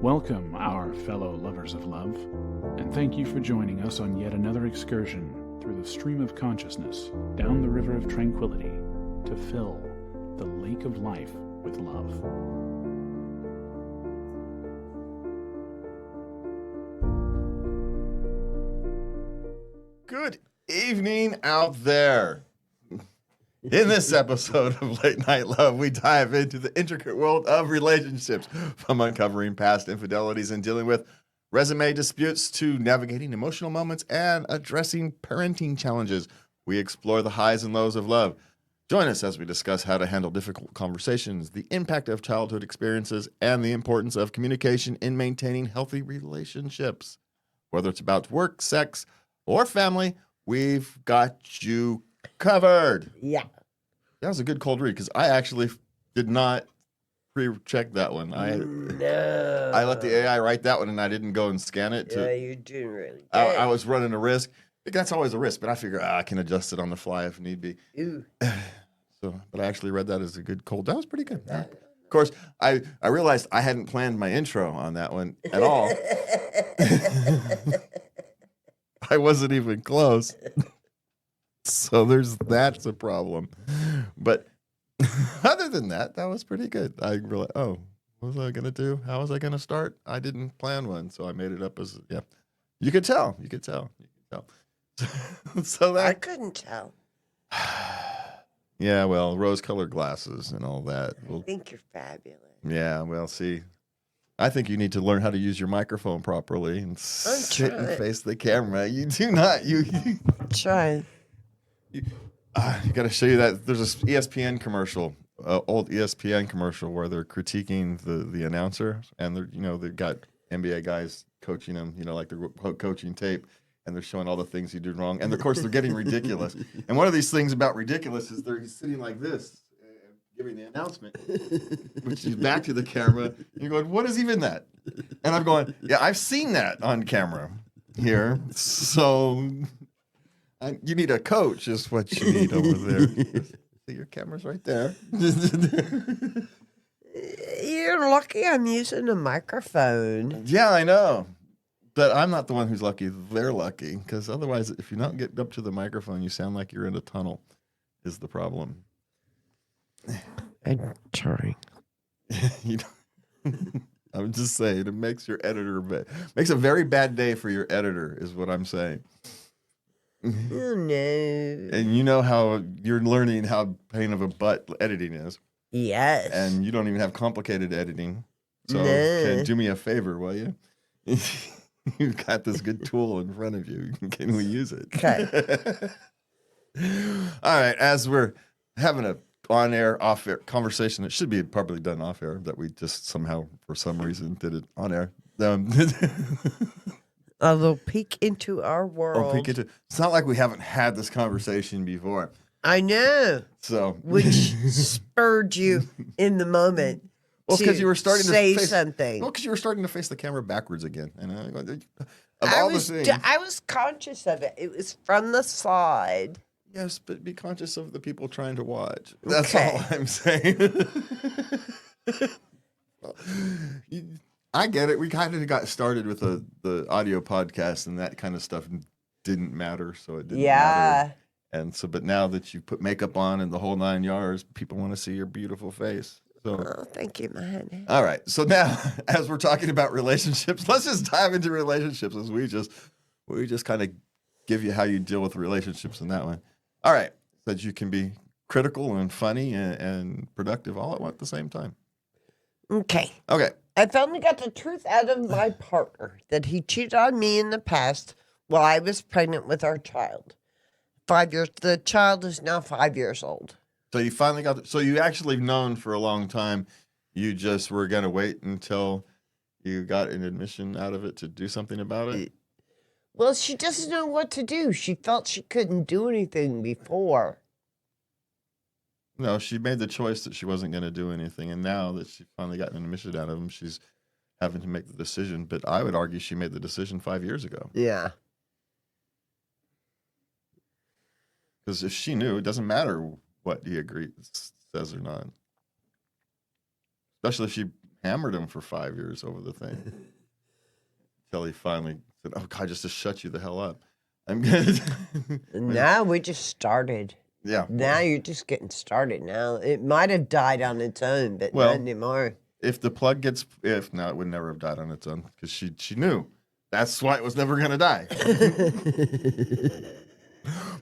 Welcome, our fellow lovers of love, and thank you for joining us on yet another excursion through the stream of consciousness down the river of tranquility to fill the lake of life with love. Good evening out there. In this episode of Late Night Love, we dive into the intricate world of relationships, from uncovering past infidelities and dealing with resume disputes to navigating emotional moments and addressing parenting challenges. We explore the highs and lows of love. Join us as we discuss how to handle difficult conversations, the impact of childhood experiences, and the importance of communication in maintaining healthy relationships. Whether it's about work, sex, or family, we've got you covered. Yeah. That was a good cold read because I actually did not pre-check that one. I let the AI write that one and I didn't go and scan it. Yeah, you're doing really good. I was running a risk. That's always a risk, but I figure I can adjust it on the fly if need be. Ooh. But I actually read that as a good cold. That was pretty good. Of course, I realized I hadn't planned my intro on that one at all. I wasn't even close. So that's a problem. But other than that, that was pretty good. I realized, what was I going to do? How was I going to start? I didn't plan one, so I made it up as, yeah. You could tell. So that I couldn't tell. Yeah, well, rose-colored glasses and all that. I think you're fabulous. Yeah, well, see, I think you need to learn how to use your microphone properly and sit and face the camera. You do not. You Try. You got to show you that. There's this ESPN commercial, old ESPN commercial, where they're critiquing the announcer, and they've got NBA guys coaching them, like they're coaching tape, and they're showing all the things he did wrong, and of course they're getting ridiculous. And one of these things about ridiculous is they're sitting like this, giving the announcement, which is back to the camera. And you're going, what is even that? And I'm going, yeah, I've seen that on camera here, so. You need a coach is what you need over there. See, your camera's right there. You're lucky I'm using a microphone. Yeah, I know. But I'm not the one who's lucky. They're lucky. Because otherwise, if you're not getting up to the microphone, you sound like you're in a tunnel is the problem. I'm trying. I'm just saying, it makes your editor makes a very bad day for your editor is what I'm saying. Oh, no. And you know how you're learning how pain of a butt editing is. Yes. And you don't even have complicated editing. So can do me a favor, will you? You've got this good tool in front of you. Can we use it? Okay. All right. As we're having a on-air, off-air conversation that should be probably done off-air, that we just somehow, for some reason, did it on-air. A little peek into our world. It's not like we haven't had this conversation before. I know. So, which spurred you in the moment. Well, because you were starting to say face something. Well, because you were starting to face the camera backwards again. And I was conscious of it. It was from the side. Yes, but be conscious of the people trying to watch. That's all I'm saying. I get it. We kind of got started with the audio podcast, and that kind of stuff didn't matter, so it didn't matter. And so, but now that you put makeup on and the whole 9 yards, people want to see your beautiful face. So, oh, thank you, my honey. All right. So now, as we're talking about relationships, let's just dive into relationships as we just kind of give you how you deal with relationships in that one. All right. So that you can be critical and funny and productive all at the same time. Okay. Okay. I finally got the truth out of my partner that he cheated on me in the past while I was pregnant with our child. 5 years. The child is now 5 years old. So you finally so you actually known for a long time. You just were going to wait until you got an admission out of it to do something about it? Well, she doesn't know what to do. She felt she couldn't do anything before. No, she made the choice that she wasn't going to do anything. And now that she finally got an admission out of him, she's having to make the decision. But I would argue she made the decision 5 years ago. Yeah. Because if she knew, it doesn't matter what he says or not. Especially if she hammered him for 5 years over the thing. Until he finally said, "Oh God, just to shut you the hell up." I'm good. Now we just started. Yeah. Now you're just getting started. Now it might have died on its own, but Well, not anymore. If the plug gets, if no, it would never have died on its own because she knew that's why it was never going to die.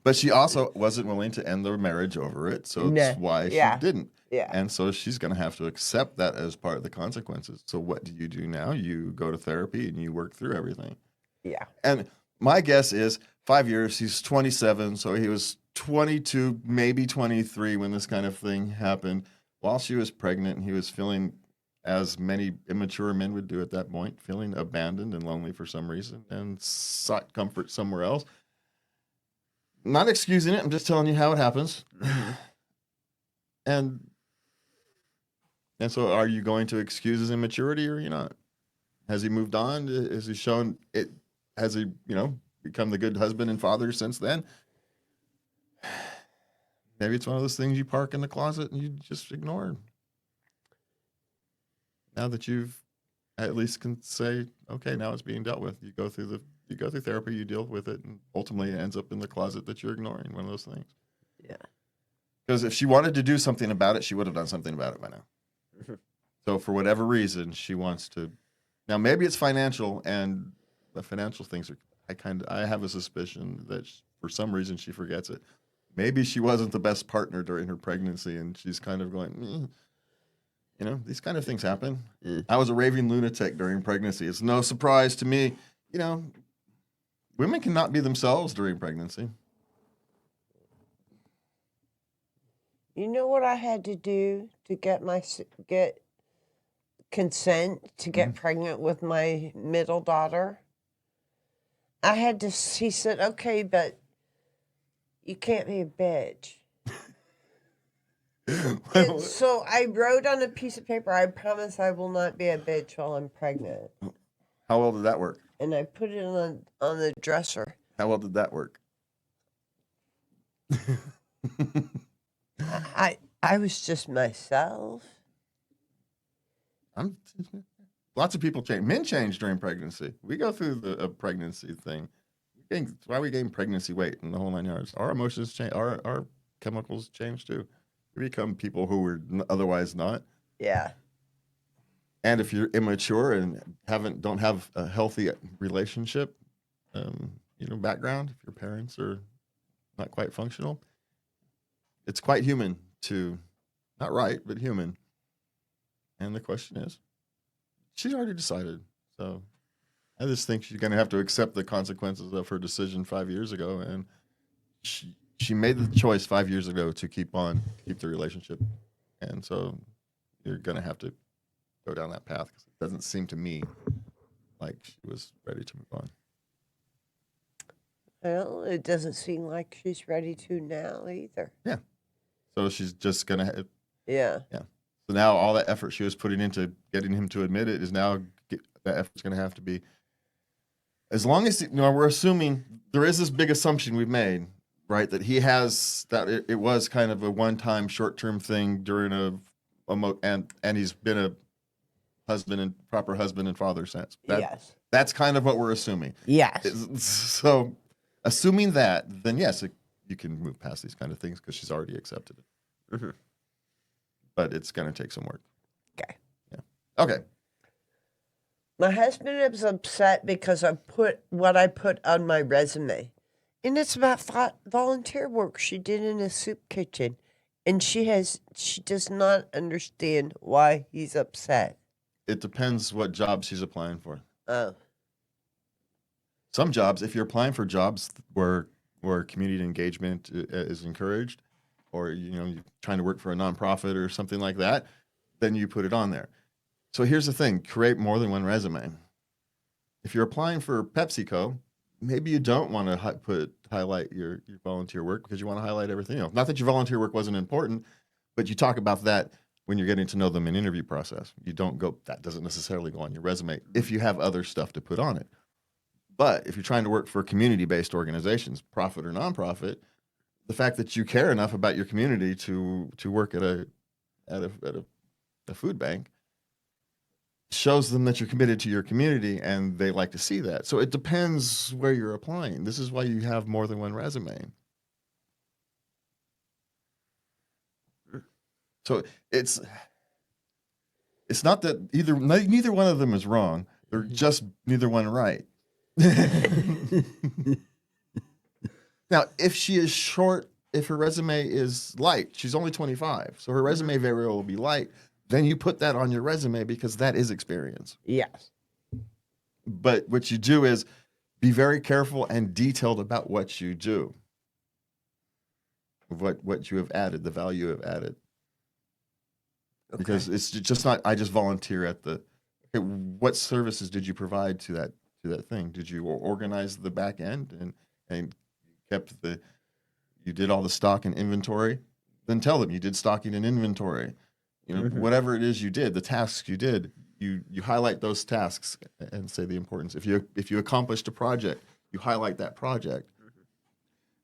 But she also wasn't willing to end the marriage over it, so that's why she didn't. Yeah. And so she's going to have to accept that as part of the consequences. So what do now? You go to therapy and you work through everything. Yeah. And my guess is 5 years. He's 27, so he was 22, maybe 23 when this kind of thing happened. While she was pregnant, and he was feeling, as many immature men would do at that point, feeling abandoned and lonely for some reason, and sought comfort somewhere else. Not excusing it. I'm just telling you how it happens. And so, are you going to excuse his immaturity, or are you not? Has he moved on? Has he shown it? Has he, become the good husband and father since then? Maybe it's one of those things you park in the closet and you just ignore. Now that you've at least can say, okay, now it's being dealt with. You go through therapy, you deal with it, and ultimately it ends up in the closet that you're ignoring. One of those things. Yeah. Because if she wanted to do something about it, she would have done something about it by now. So for whatever reason, she wants to. Now maybe it's financial, and the financial things are. I have a suspicion that for some reason she forgets it. Maybe she wasn't the best partner during her pregnancy, and she's kind of going. These kind of things happen. I was a raving lunatic during pregnancy. It's no surprise to me. Women cannot be themselves during pregnancy. You know what I had to do to get consent to get pregnant with my middle daughter? He said, okay, but you can't be a bitch. And so I wrote on a piece of paper, I promise I will not be a bitch while I'm pregnant. How well did that work? And I put it on the dresser. How well did that work? I was just myself. Lots of people change. Men change during pregnancy. We go through a pregnancy thing. That's why we gain pregnancy weight and the whole 9 yards. Our emotions change. Our chemicals change too. We become people who we're otherwise not. Yeah. And if you're immature and don't have a healthy relationship, background, if your parents are not quite functional, it's quite human to, not right, but human. And the question is, she's already decided. So I just think she's going to have to accept the consequences of her decision 5 years ago. And she made the choice 5 years ago to keep the relationship. And so you're going to have to go down that path because it doesn't seem to me like she was ready to move on. Well, it doesn't seem like she's ready to now either. Yeah. So she's just going to. Yeah. Yeah. So now all that effort she was putting into getting him to admit it is now that effort's going to have to be. As long as we're assuming there is this big assumption we've made, right? That he has that it was kind of a one-time, short-term thing during and he's been a proper husband and father since. Yes. That's kind of what we're assuming. Yes. So, assuming that, then yes, you can move past these kind of things because she's already accepted it. Mm-hmm. But it's going to take some work. Okay. Yeah. Okay. My husband is upset because I put what I put on my resume. And it's about volunteer work she did in a soup kitchen. And she does not understand why he's upset. It depends what job she's applying for. Oh. Some jobs, if you're applying for jobs where community engagement is encouraged, or you're trying to work for a nonprofit or something like that, then you put it on there. So here's the thing: create more than one resume. If you're applying for PepsiCo, maybe you don't want to highlight your volunteer work because you want to highlight everything else. Not that your volunteer work wasn't important, but you talk about that when you're getting to know them in interview process. You don't go, that doesn't necessarily go on your resume if you have other stuff to put on it. But if you're trying to work for community-based organizations, profit or nonprofit, the fact that you care enough about your community to work at a food bank shows them that you're committed to your community, and they like to see that. So it depends where you're applying. This is why you have more than one resume. So it's not that neither one of them is wrong. They're just neither one right. Now, if she is short, if her resume is light, she's only 25, so her resume very well will be light. Then you put that on your resume because that is experience. Yes. But what you do is be very careful and detailed about what you do, what you have added, the value you have added. Okay. Because it's just not, I just volunteer at the, okay, what services did you provide to that thing? Did you organize the back end and kept you did all the stock and inventory? Then tell them you did stocking and inventory. Whatever it is you did, the tasks you did, you highlight those tasks and say the importance. If you accomplished a project, you highlight that project.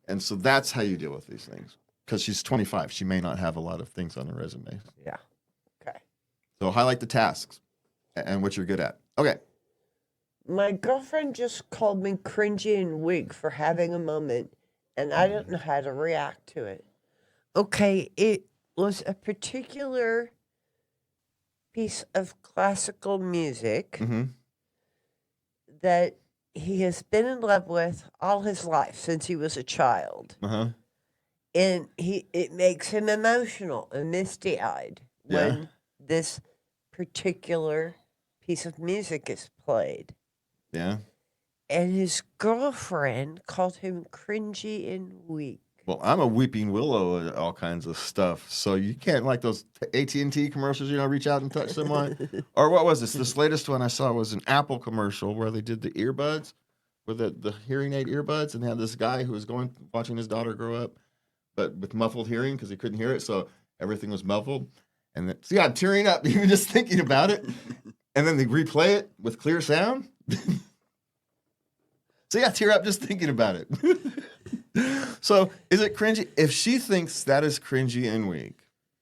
And so that's how you deal with these things. Because she's 25, she may not have a lot of things on her resume. Yeah. Okay. So highlight the tasks and what you're good at. Okay. My girlfriend just called me cringy and weak for having a moment, and I don't know how to react to it. Okay, it was a particular piece of classical music that he has been in love with all his life since he was a child. And it makes him emotional and misty-eyed when this particular piece of music is played. Yeah. And his girlfriend called him cringy and weak. Well, I'm a weeping willow at all kinds of stuff. So you can't, like those AT&T commercials, reach out and touch someone. Or what was this? This latest one I saw was an Apple commercial where they did the earbuds, with the hearing aid earbuds, and they had this guy who was watching his daughter grow up, but with muffled hearing because he couldn't hear it, so everything was muffled. And then, so yeah, I'm tearing up even just thinking about it. And then they replay it with clear sound. So yeah, tear up just thinking about it. So is it cringy? If she thinks that is cringy and weak,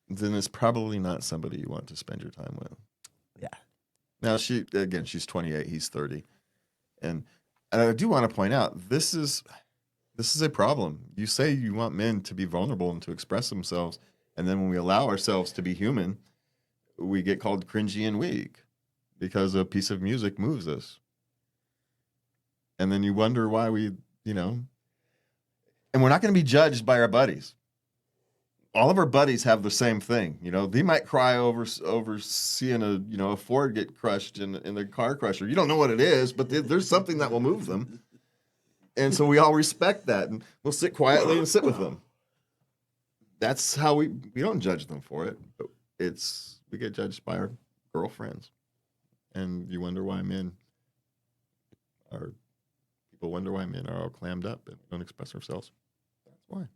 then it's probably not somebody you want to spend your time with. Yeah. Now she's 28, he's 30. And I do want to point out, this is a problem. You say you want men to be vulnerable and to express themselves, and then when we allow ourselves to be human, we get called cringy and weak because a piece of music moves us. And then you wonder why we, and we're not going to be judged by our buddies. All of our buddies have the same thing. They might cry over seeing a Ford get crushed in the car crusher. You don't know what it is, but there's something that will move them. And so we all respect that, and we'll sit quietly and sit with them. That's how we don't judge them for it, but we get judged by our girlfriends. And you wonder why people wonder why men are all clammed up and don't express themselves. That's why.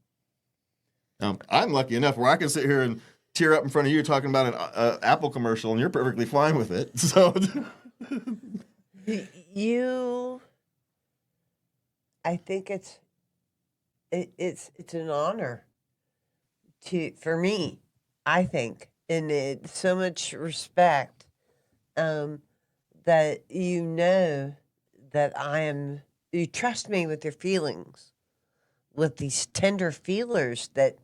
Now, I'm lucky enough where I can sit here and tear up in front of you talking about an Apple commercial, and you're perfectly fine with it. So, I think it's an honor for me. I think, and it's so much respect that that you trust me with your feelings, with these tender feelers that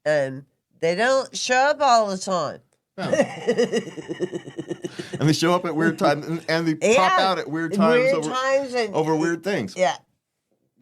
they don't show up all the time. No. And they show up at weird times, and they pop out at weird times over weird things. Yeah.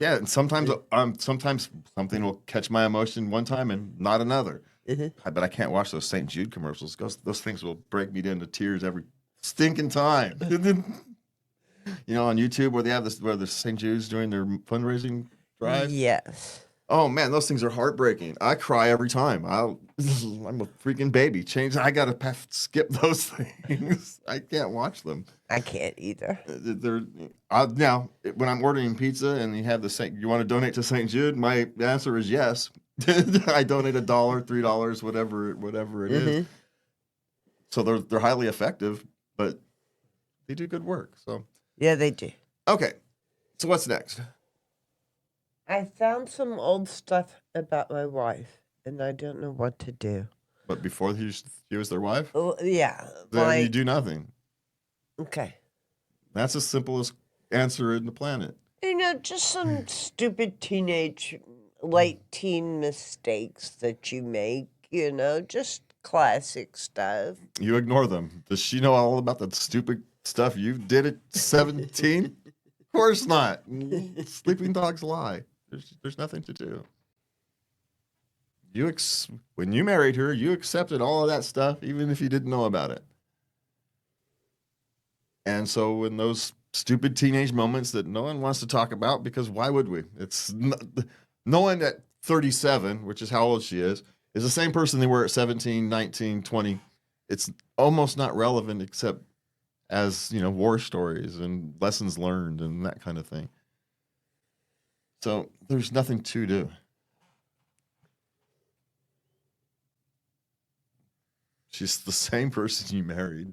Yeah, and sometimes something will catch my emotion one time and not another. But I can't watch those St. Jude commercials. Those things will break me into tears every stinking time. On YouTube where they have where the St. Jude's doing their fundraising drive. Yes. Oh man, those things are heartbreaking. I cry every time. I'm a freaking baby. I gotta skip those things. I can't watch them. I can't either. Now, when I'm ordering pizza and you have you want to donate to St. Jude? My answer is yes. I donate $1, $3, whatever it is. So they're highly effective, but they do good work. So yeah, they do. Okay, so what's next? I found some old stuff about my wife, and I don't know what to do. But before she was their wife? Oh, yeah. Then you do nothing. Okay. That's the simplest answer in the planet. Just some stupid teenage, late teen mistakes that you make, just classic stuff. You ignore them. Does she know all about the stupid stuff you did at 17? Of course not. Sleeping dogs lie. There's nothing to do. When you married her, you accepted all of that stuff, even if you didn't know about it. And so in those stupid teenage moments that no one wants to talk about, because why would we? No one at 37, which is how old she is the same person they were at 17, 19, 20. It's almost not relevant except as, war stories and lessons learned and that kind of thing. So there's nothing to do. She's the same person you married.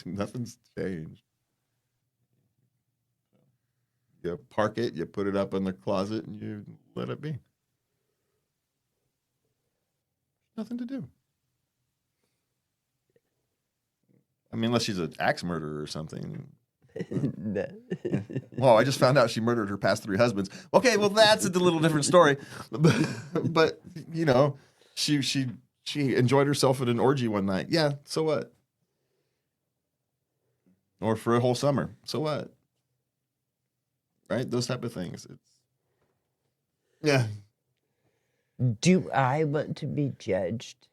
Nothing's changed. You park it, you put it up in the closet, and you let it be. Nothing to do. I mean, unless she's an axe murderer or something. No. Well, I just found out she murdered her past 3 husbands. Okay, well, that's a little different story. But she enjoyed herself at an orgy one night. Yeah, so what? Or for a whole summer. So what? Right? Those type of things. Yeah. Do I want to be judged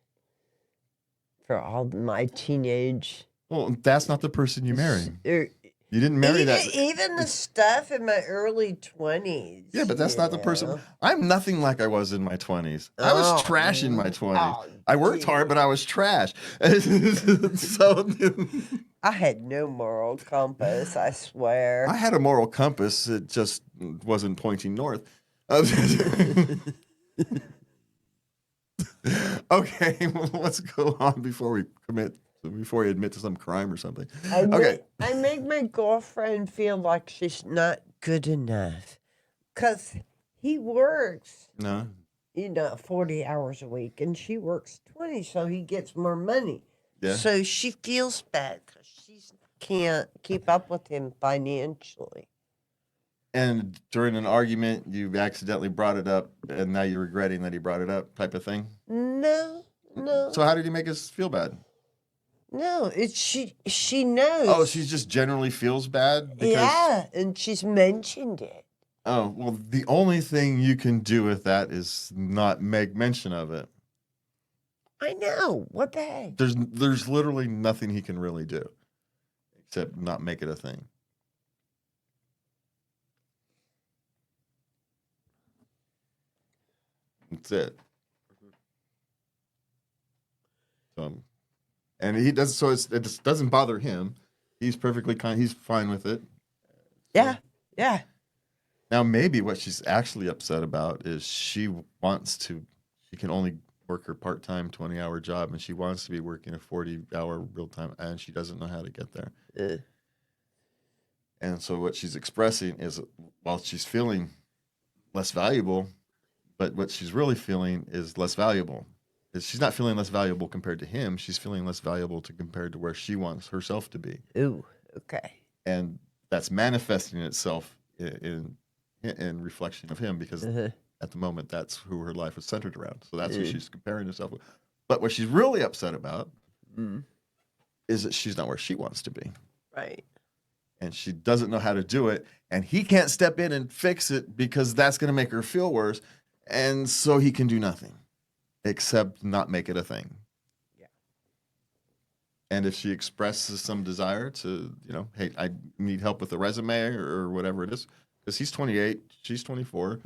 for all my teenage? Well, that's not the person you married. Er, You didn't marry that. Even the stuff in my early 20s. Yeah, but that's not the person. I'm nothing like I was in my 20s. I was trash in my 20s. I worked hard, but I was trash. So I had no moral compass, I swear. I had a moral compass. It just wasn't pointing north. Okay, well, let's go on before we admit to some crime or something. I make my girlfriend feel like she's not good enough because he works, No. 40 hours a week, and she works 20, so he gets more money. Yeah. So she feels bad because she can't keep up with him financially. And during an argument, you accidentally brought it up, and now you're regretting that he brought it up, type of thing? No. So how did he make us feel bad? No, it's she knows. Oh, she just generally feels bad? Yeah, and she's mentioned it. Oh, well, the only thing you can do with that is not make mention of it. I know. What the heck? There's literally nothing he can really do except not make it a thing. That's it. And he does, so it just doesn't bother him. He's perfectly he's fine with it. Yeah. Now, maybe what she's actually upset about is she can only work her part-time 20-hour job, and she wants to be working a 40-hour real-time, and she doesn't know how to get there. And so what she's expressing is, while she's feeling less valuable, but what she's really feeling is less valuable. She's not feeling less valuable compared to him. She's feeling less valuable compared to where she wants herself to be. Ooh, okay. And that's manifesting itself in reflection of him, because at the moment that's who her life is centered around. So that's who she's comparing herself with. But what she's really upset about is that she's not where she wants to be. Right. And she doesn't know how to do it. And he can't step in and fix it because that's going to make her feel worse. And so he can do nothing except not make it a thing. Yeah. And if she expresses some desire to, hey, I need help with a resume or whatever it is, because he's 28, she's 24,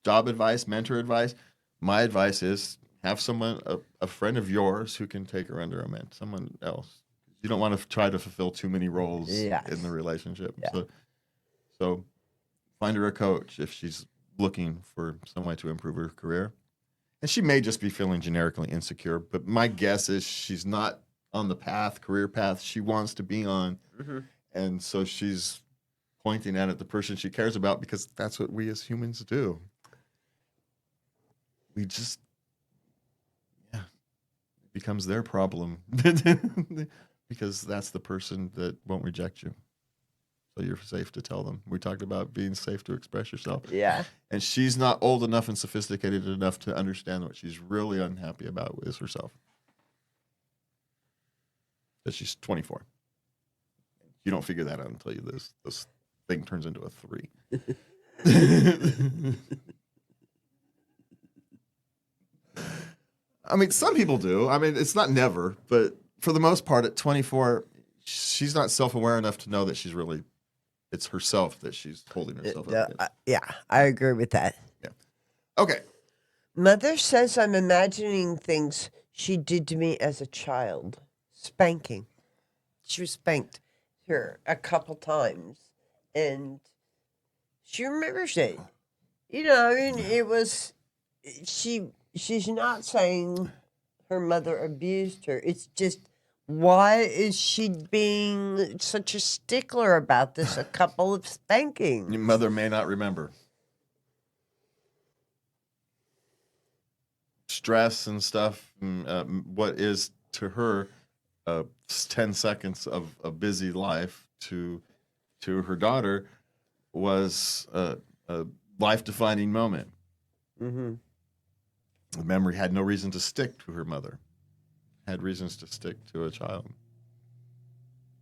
job advice, mentor advice. My advice is have someone, a friend of yours who can take her under a ment, someone else. You don't want to try to fulfill too many roles in the relationship. Yeah. So find her a coach if she's looking for some way to improve her career. And she may just be feeling generically insecure, but my guess is she's not on the career path she wants to be on. Mm-hmm. And so she's pointing at the person she cares about, because that's what we as humans do. We just, becomes their problem because that's the person that won't reject you. So you're safe to tell them. We talked about being safe to express yourself. Yeah. And she's not old enough and sophisticated enough to understand what she's really unhappy about is herself. That she's 24. You don't figure that out until this thing turns into a 3. I mean, some people do. I mean, it's not never, but for the most part, at 24, she's not self-aware enough to know that it's herself that she's holding herself up against. Yeah, I agree with that. Yeah. Okay. Mother says I'm imagining things she did to me as a child. Spanking. She was spanked her a couple times, and she remembers it. You know, I mean, it was she's not saying her mother abused her. It's just, why is she being such a stickler about this? A couple of spankings. Your mother may not remember. Stress and stuff, what is to her 10 seconds of a busy life to her daughter was a life-defining moment. Mm-hmm. The memory had no reason to stick to her mother. Had reasons to stick to a child.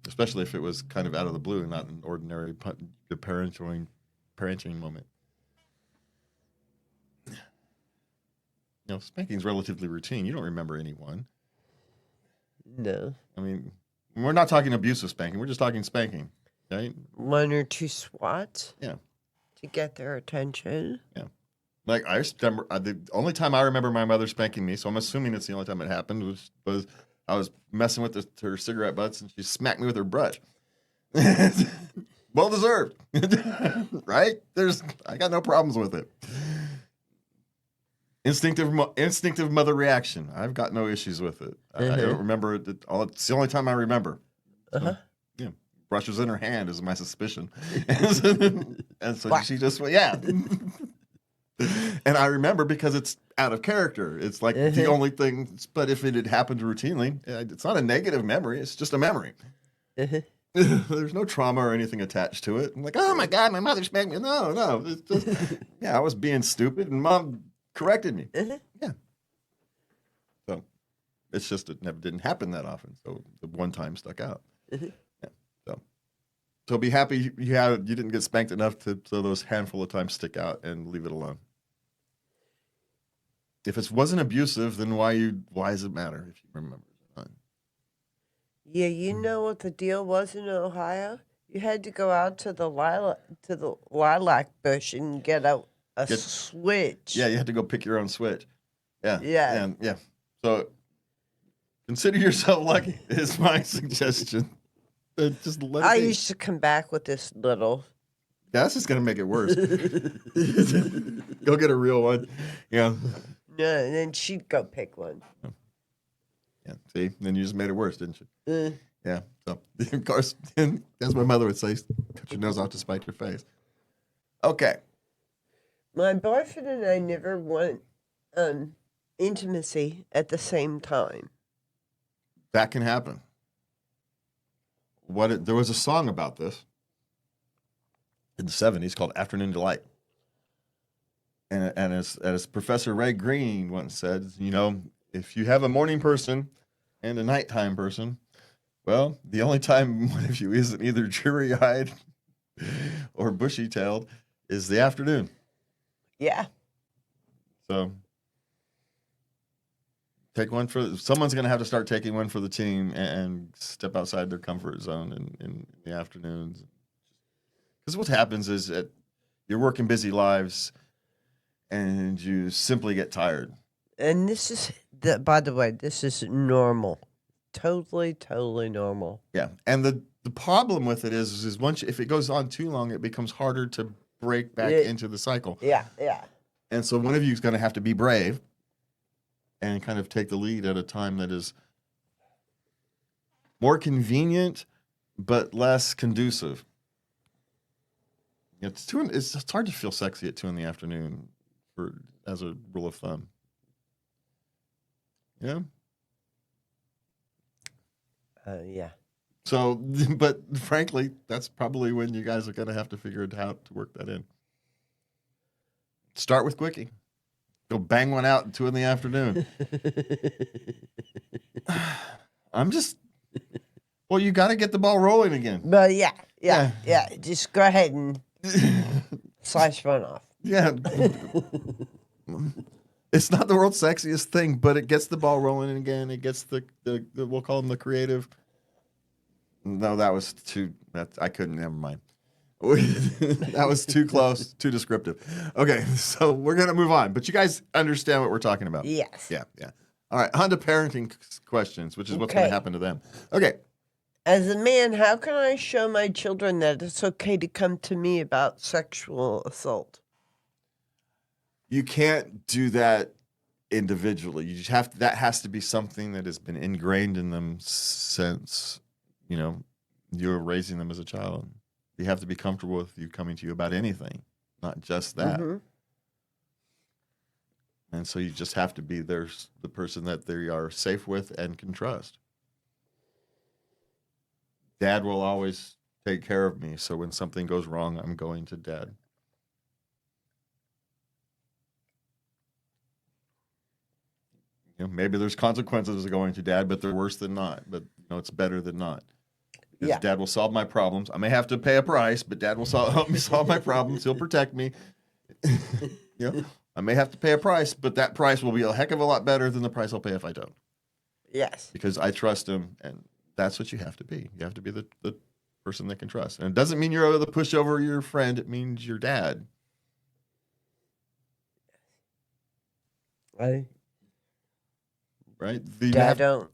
Especially if it was kind of out of the blue and not an ordinary parenting moment. You know, spanking's relatively routine. You don't remember anyone. No. I mean, we're not talking abusive spanking. We're just talking spanking, right? 1 or 2 swats. Yeah. To get their attention. Yeah. Like, I remember, the only time I remember my mother spanking me, so I'm assuming it's the only time it happened, was I was messing with her cigarette butts and she smacked me with her brush. Well deserved. Right? I got no problems with it. Instinctive mother reaction. I've got no issues with it. I don't remember it. It's the only time I remember. So, yeah. Brush was in her hand is my suspicion. And so she just went, yeah. And I remember because it's out of character. It's like the only thing, but if it had happened routinely, it's not a negative memory. It's just a memory. There's no trauma or anything attached to it. I'm like, oh my God, my mother spanked me. No. It's just, yeah, I was being stupid and Mom corrected me. Yeah. So it's just, it never didn't happen that often. So the one time stuck out. Yeah. So be happy you didn't get spanked enough so those handful of times stick out and leave it alone. If it wasn't abusive, then why does it matter if you remember? Yeah, you know what the deal was in Ohio? You had to go out to the lilac bush and get a switch. Yeah, you had to go pick your own switch. Yeah. Yeah. Yeah. So consider yourself lucky is my suggestion. Just let it I be. used to come back with this little. That's just gonna make it worse. Go get a real one. Yeah. No, and then she'd go pick one. Yeah. See, then you just made it worse, didn't you? Yeah. So of course, as my mother would say, cut your nose off to spite your face. Okay. My boyfriend and I never want intimacy at the same time. That can happen. There was a song about this in the 70s called Afternoon Delight. And as Professor Ray Green once said, you know, if you have a morning person and a nighttime person, well, the only time one of you isn't either dreary-eyed or bushy-tailed is the afternoon. Yeah. So someone's going to have to start taking one for the team and step outside their comfort zone in the afternoons. Because what happens is that you're working busy lives and you simply get tired. And this is, by the way, this is normal. Totally normal. Yeah. And the problem with it is if it goes on too long, it becomes harder to break back into the cycle. Yeah. And so one of you is going to have to be brave and kind of take the lead at a time that is more convenient, but less conducive. It's hard to feel sexy at 2 p.m. as a rule of thumb. Yeah. Yeah. So, but frankly, that's probably when you guys are going to have to figure out how to work that in. Start with quickie. Go bang one out at 2 PM. I'm just, well, you got to get the ball rolling again. But yeah. Just go ahead and slice one off. Yeah. It's not the world's sexiest thing, but it gets the ball rolling again. It gets the we'll call them the creative. No, that was too, I couldn't, never mind. That was too close, too descriptive. Okay, so we're going to move on. But you guys understand what we're talking about. Yes. Yeah. All right, on to parenting questions, which is what's going to happen to them. Okay. As a man, how can I show my children that it's okay to come to me about sexual assault? You can't do that individually. You just have to, that has to be something that has been ingrained in them since, you're raising them as a child. You have to be comfortable with you coming to you about anything, not just that. Mm-hmm. And so you just have to be the person that they are safe with and can trust. Dad will always take care of me. So when something goes wrong, I'm going to Dad. Maybe there's consequences of going to Dad, but they're worse than not. But it's better than not. Because Dad will solve my problems. I may have to pay a price, but Dad will help me solve my problems. He'll protect me. I may have to pay a price, but that price will be a heck of a lot better than the price I'll pay if I don't. Yes. Because I trust him, and that's what you have to be. You have to be the person that can trust. And it doesn't mean you're the pushover your friend. It means your dad. Right? I don't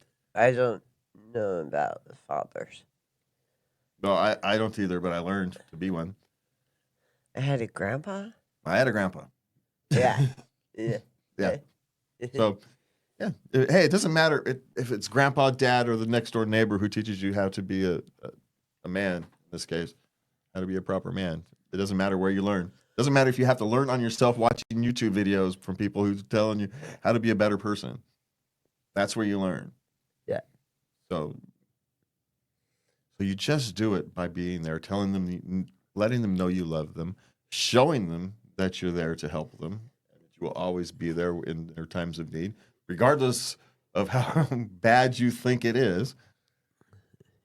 know about the fathers. No, I don't either, but I learned to be one. I had a grandpa? I had a grandpa. Yeah. Yeah. So, yeah. Hey, it doesn't matter if it's grandpa, dad, or the next door neighbor who teaches you how to be a man, in this case, how to be a proper man. It doesn't matter where you learn. It doesn't matter if you have to learn on yourself watching YouTube videos from people who's telling you how to be a better person. That's where you learn. Yeah. So you just do it by being there, telling them, letting them know you love them, showing them that you're there to help them. You will always be there in their times of need, regardless of how bad you think it is.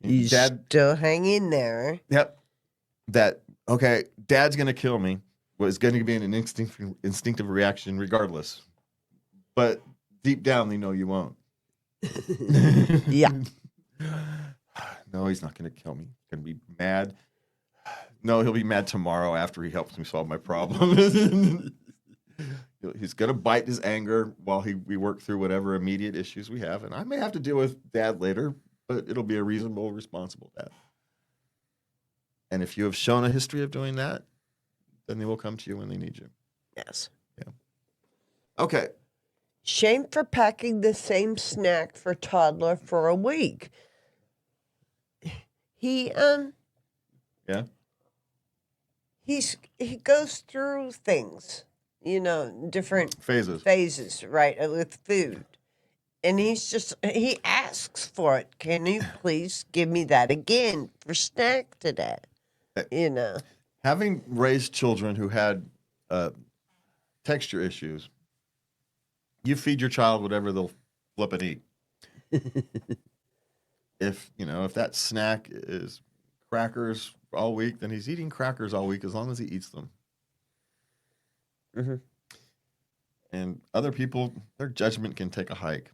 You still hang in there. Yep. Okay, Dad's going to kill me. Was going to be an instinctive reaction regardless. But deep down, they know you won't. Yeah. No, he's not going to kill me. He's going to be mad. No, he'll be mad tomorrow after he helps me solve my problem. He's going to bite his anger while we work through whatever immediate issues we have. And I may have to deal with Dad later, but it'll be a reasonable, responsible dad. And if you have shown a history of doing that, then they will come to you when they need you. Yes. Yeah. Okay. Shame for packing the same snack for toddler for a week. He Yeah. He goes through things, different phases, right, with food. And he asks for it. Can you please give me that again for snack today? Having raised children who had texture issues, you feed your child whatever they'll flip and eat. If that snack is crackers all week, then he's eating crackers all week as long as he eats them. Mm-hmm. And other people, their judgment can take a hike.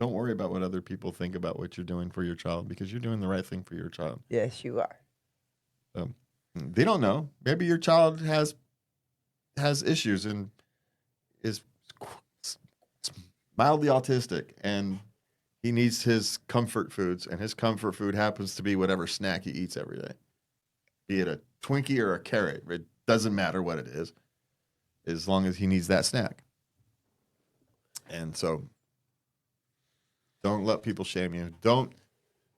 Don't worry about what other people think about what you're doing for your child, because you're doing the right thing for your child. Yes, you are. They don't know. Maybe your child has issues and is mildly autistic, and he needs his comfort foods, and his comfort food happens to be whatever snack he eats every day. Be it a Twinkie or a carrot. It doesn't matter what it is, as long as he needs that snack. And so don't let people shame you. Don't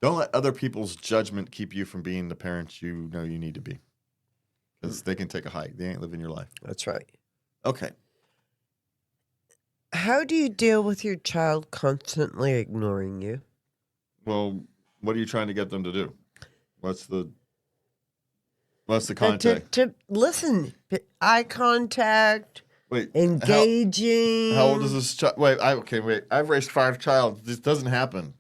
let other people's judgment keep you from being the parent you know you need to be. Because they can take a hike. They ain't living your life. That's right. Okay. How do you deal with your child constantly ignoring you? Well, what are you trying to get them to do? What's the To, context? to listen, eye contact, Wait, engaging. how old is this child? Wait, wait. I've raised 5 child. This doesn't happen.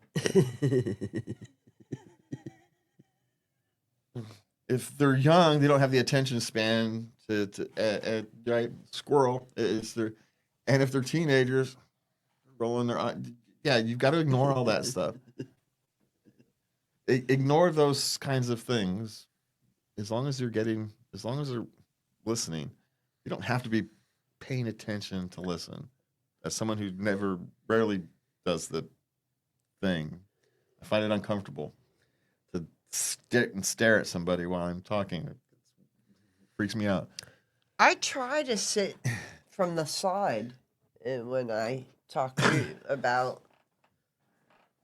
If they're young, they don't have the attention span to right, squirrel is their, and if they're teenagers, rolling their eye, yeah, you've got to ignore all that stuff. Ignore those kinds of things. As long as they're listening, you don't have to be paying attention to listen. As someone who rarely does the thing, I find it uncomfortable to stare at somebody while I'm talking. It freaks me out. I try to sit from the side when I talk to you about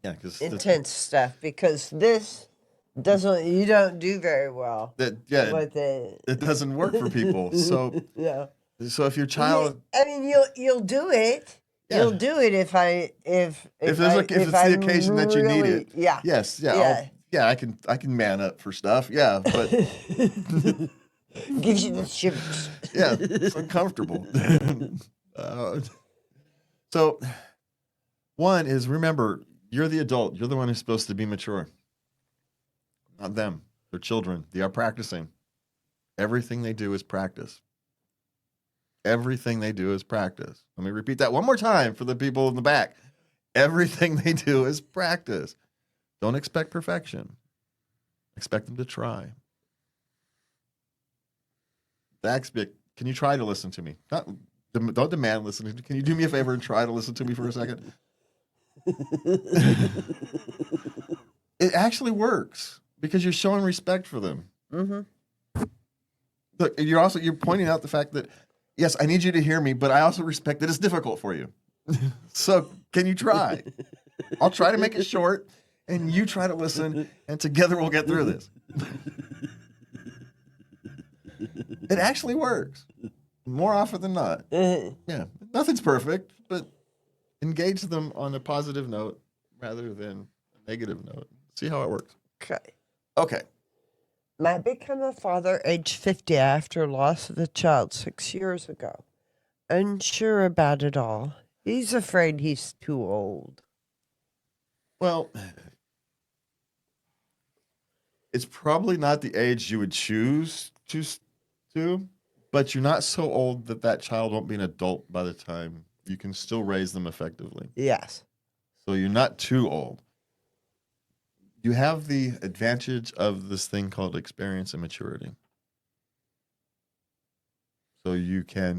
Yeah, because intense stuff because this you don't do very well with it. it doesn't work for people. So Yeah. if your child, I mean, you'll do it. Yeah. You'll do it if if it's the I'm occasion that you need really- it, Yeah. yes, yeah, I can man up for stuff, yeah, but Gives you the shivers. yeah, it's uncomfortable. So one is, remember, you're the adult. You're the one who's supposed to be mature, not them. They're children. They are practicing. Everything they do is practice. Everything they do is practice. Let me repeat that one more time for the people in the back. Everything they do is practice. Don't expect perfection. Expect them to try. Can you try to listen to me? Don't demand listening. Can you do me a favor and try to listen to me for a second? It actually works because you're showing respect for them. Mm-hmm. Look, you're pointing out the fact that, yes, I need you to hear me, but I also respect that it's difficult for you. So can you try? I'll try to make it short, and you try to listen, and together we'll get through this. It actually works more often than not. Yeah, nothing's perfect, but engage them on a positive note rather than a negative note. See how it works. Okay. I became a father age 50 after loss of a child 6 years ago. Unsure about it all. He's afraid he's too old. Well, it's probably not the age you would choose to, but you're not so old that child won't be an adult by the time you can still raise them effectively. Yes. So you're not too old. You have the advantage of this thing called experience and maturity. So you can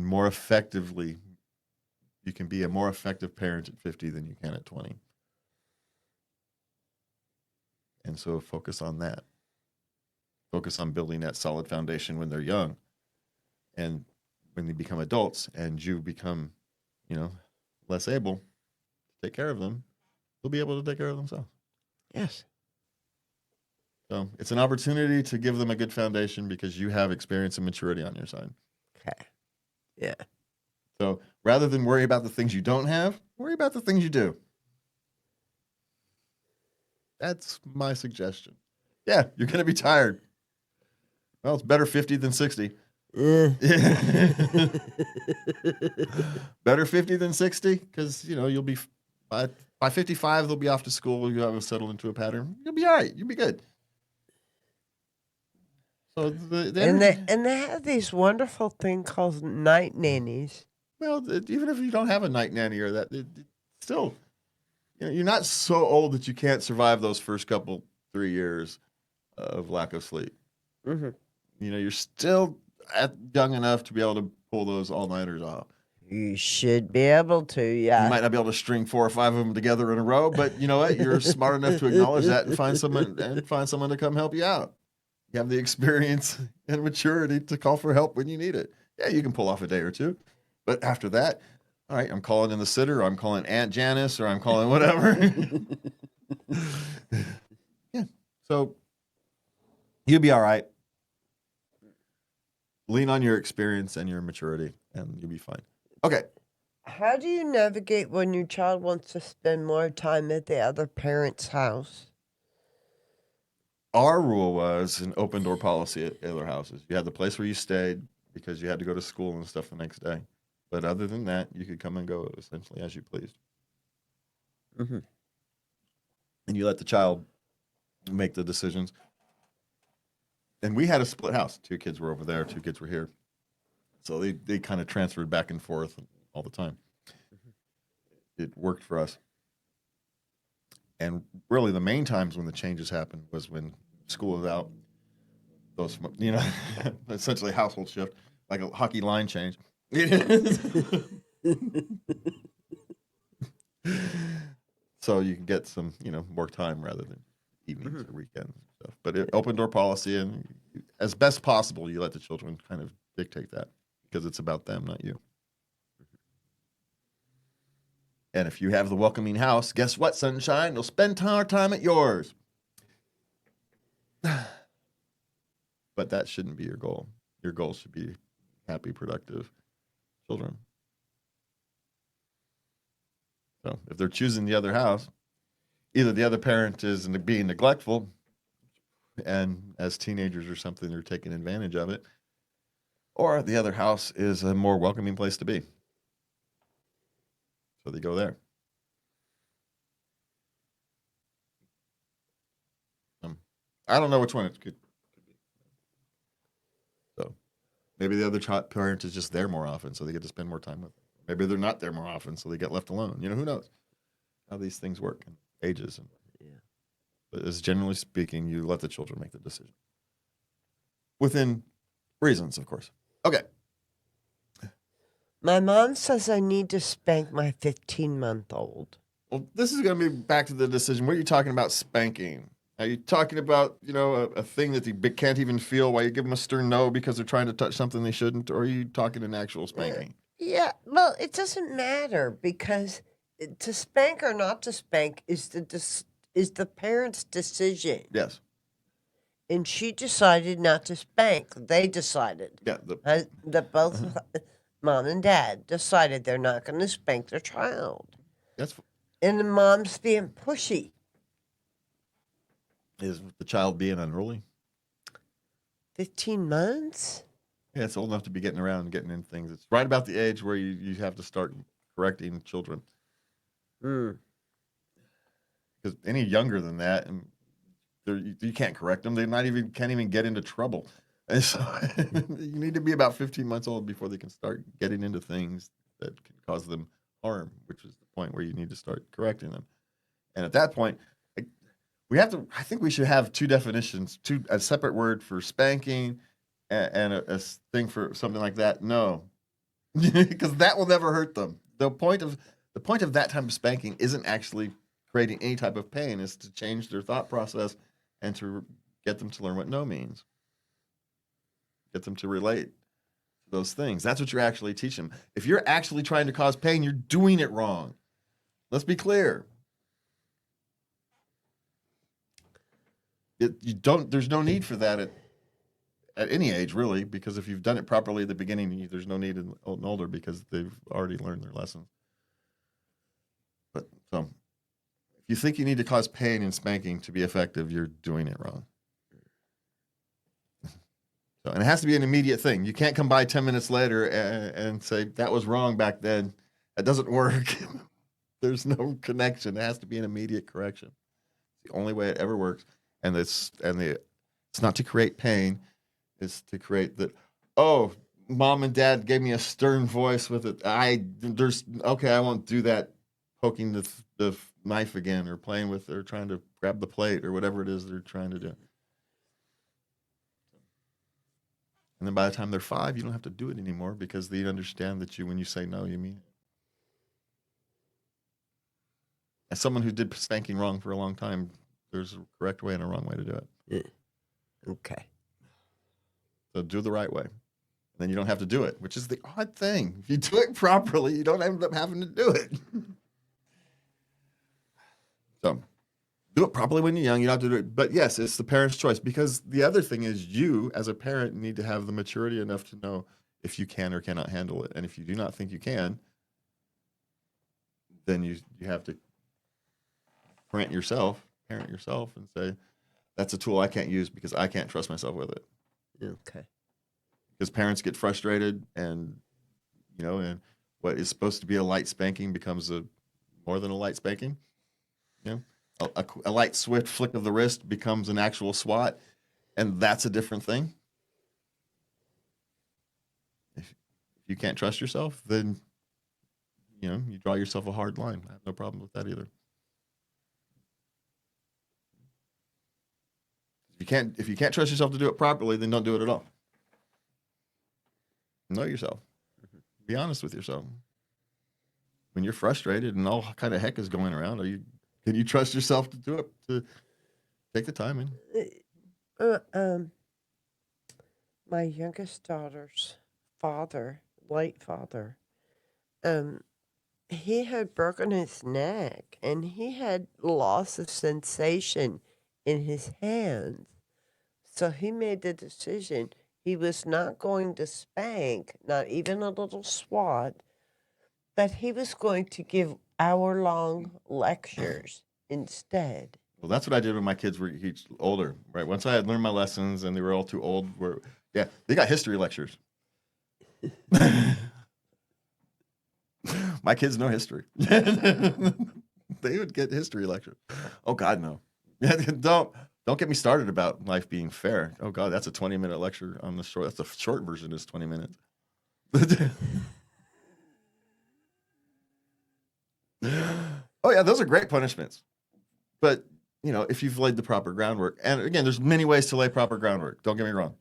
be a more effective parent at 50 than you can at 20. And so focus on that. Focus on building that solid foundation when they're young. And when they become adults and you become, less able to take care of them, they'll be able to take care of themselves. Yes. So it's an opportunity to give them a good foundation because you have experience and maturity on your side. Okay. Yeah. So rather than worry about the things you don't have, worry about the things you do. That's my suggestion. Yeah, you're going to be tired. Well, it's better 50 than 60. Better 50 than 60 because, you'll be, by 55, they'll be off to school. You'll have settled into a pattern. You'll be all right. You'll be good. So and they have these wonderful thing called night nannies. Well, even if you don't have a night nanny or that, still, you're not so old that you can't survive those first 3 years of lack of sleep. Mm-hmm. You're still young enough to be able to pull those all-nighters off. You should be able to, yeah. You might not be able to string 4 or 5 of them together in a row, but you know what? You're smart enough to acknowledge that and find someone to come help you out. You have the experience and maturity to call for help when you need it. Yeah, you can pull off a day or two. But after that, all right, I'm calling in the sitter, or I'm calling Aunt Janice, or I'm calling whatever. Yeah. So you'll be all right. Lean on your experience and your maturity, and you'll be fine. Okay. How do you navigate when your child wants to spend more time at the other parent's house? Our rule was an open door policy at other houses. You had the place where you stayed because you had to go to school and stuff the next day. But other than that, you could come and go essentially as you pleased. Mm-hmm. And you let the child make the decisions. And we had a split house. 2 kids were over there, 2 kids were here. So they kind of transferred back and forth all the time. It worked for us. And really, the main times when the changes happened was when school was out. Those, essentially household shift, like a hockey line change. So you can get some, more time rather than evenings or weekends and stuff. But open door policy, and as best possible, you let the children kind of dictate that because it's about them, not you. And if you have the welcoming house, guess what, sunshine? They'll spend our time at yours. But that shouldn't be your goal. Your goal should be happy, productive children. So if they're choosing the other house, either the other parent is being neglectful, and as teenagers or something, they're taking advantage of it, or the other house is a more welcoming place to be. So they go there. I don't know which one it could be. So maybe the other parent is just there more often, so they get to spend more time with them. Maybe they're not there more often, so they get left alone. Who knows how these things work and ages. But as generally speaking, you let the children make the decision. Within reasons, of course. Okay. My mom says I need to spank my 15-month-old. Well, this is going to be back to the decision. What are you talking about spanking? Are you talking about, a thing that they can't even feel while you give them a stern no because they're trying to touch something they shouldn't? Or are you talking an actual spanking? Yeah, well, it doesn't matter because to spank or not to spank is the parent's decision. Yes. And she decided not to spank. They decided. Yeah. That both mom and dad decided they're not going to spank their child. And the mom's being pushy. Is the child being unruly? 15 months? Yeah, it's old enough to be getting around and getting in things. It's right about the age where you have to start correcting children. Because any younger than that, and you can't correct them. They can't even get into trouble. And so you need to be about 15 months old before they can start getting into things that can cause them harm, which is the point where you need to start correcting them. And at that point, I think we should have 2 definitions, a separate word for spanking and a thing for something like that. No, because that will never hurt them. The point of that type of spanking isn't actually creating any type of pain. It's to change their thought process and to get them to learn what no means. Get them to relate to those things. That's what you're actually teaching them. If you're actually trying to cause pain, you're doing it wrong. Let's be clear. There's no need for that at any age, really, because if you've done it properly at the beginning, there's no need in older because they've already learned their lessons. But so, if you think you need to cause pain in spanking to be effective, you're doing it wrong. So, and it has to be an immediate thing. You can't come by 10 minutes later and say, that was wrong back then. That doesn't work. There's no connection. It has to be an immediate correction. It's the only way it ever works. And it's not to create pain. It's to create that, oh, mom and dad gave me a stern voice with it. I won't do that, poking the knife again or playing with or trying to grab the plate or whatever it is they're trying to do. And then by the time they're 5, you don't have to do it anymore because they understand that when you say no, you mean it. As someone who did spanking wrong for a long time, there's a correct way and a wrong way to do it. Yeah. Okay. So do the right way. And then you don't have to do it, which is the odd thing. If you do it properly, you don't end up having to do it. So do it properly when you're young. You don't have to do it. But yes, it's the parent's choice because the other thing is you, as a parent, need to have the maturity enough to know if you can or cannot handle it. And if you do not think you can, then you have to parent yourself and say, that's a tool I can't use because I can't trust myself with it. Okay. Because parents get frustrated, and and what is supposed to be a light spanking becomes more than a light spanking. A light swift flick of the wrist becomes an actual swat, and that's a different thing. If you can't trust yourself, then you draw yourself a hard line. I have no problem with that either. If you can't trust yourself to do it properly, then don't do it at all. Know yourself. Be honest with yourself. When you're frustrated and all kind of heck is going around, can you trust yourself to do it? To take the time and My youngest daughter's late father, he had broken his neck and he had loss of sensation in his hands. So he made the decision he was not going to spank, not even a little swat, but he was going to give hour-long lectures instead. well, that's what I did when my kids were older. Right. Once I had learned my lessons and they were all too old, they got history lectures. My kids know history. They would get history lectures. Oh God, no. Don't get me started about life being fair. Oh God, that's a 20-minute lecture on the short. That's the short version is 20 minutes. Oh yeah, those are great punishments. But if you've laid the proper groundwork, and again, there's many ways to lay proper groundwork. Don't get me wrong.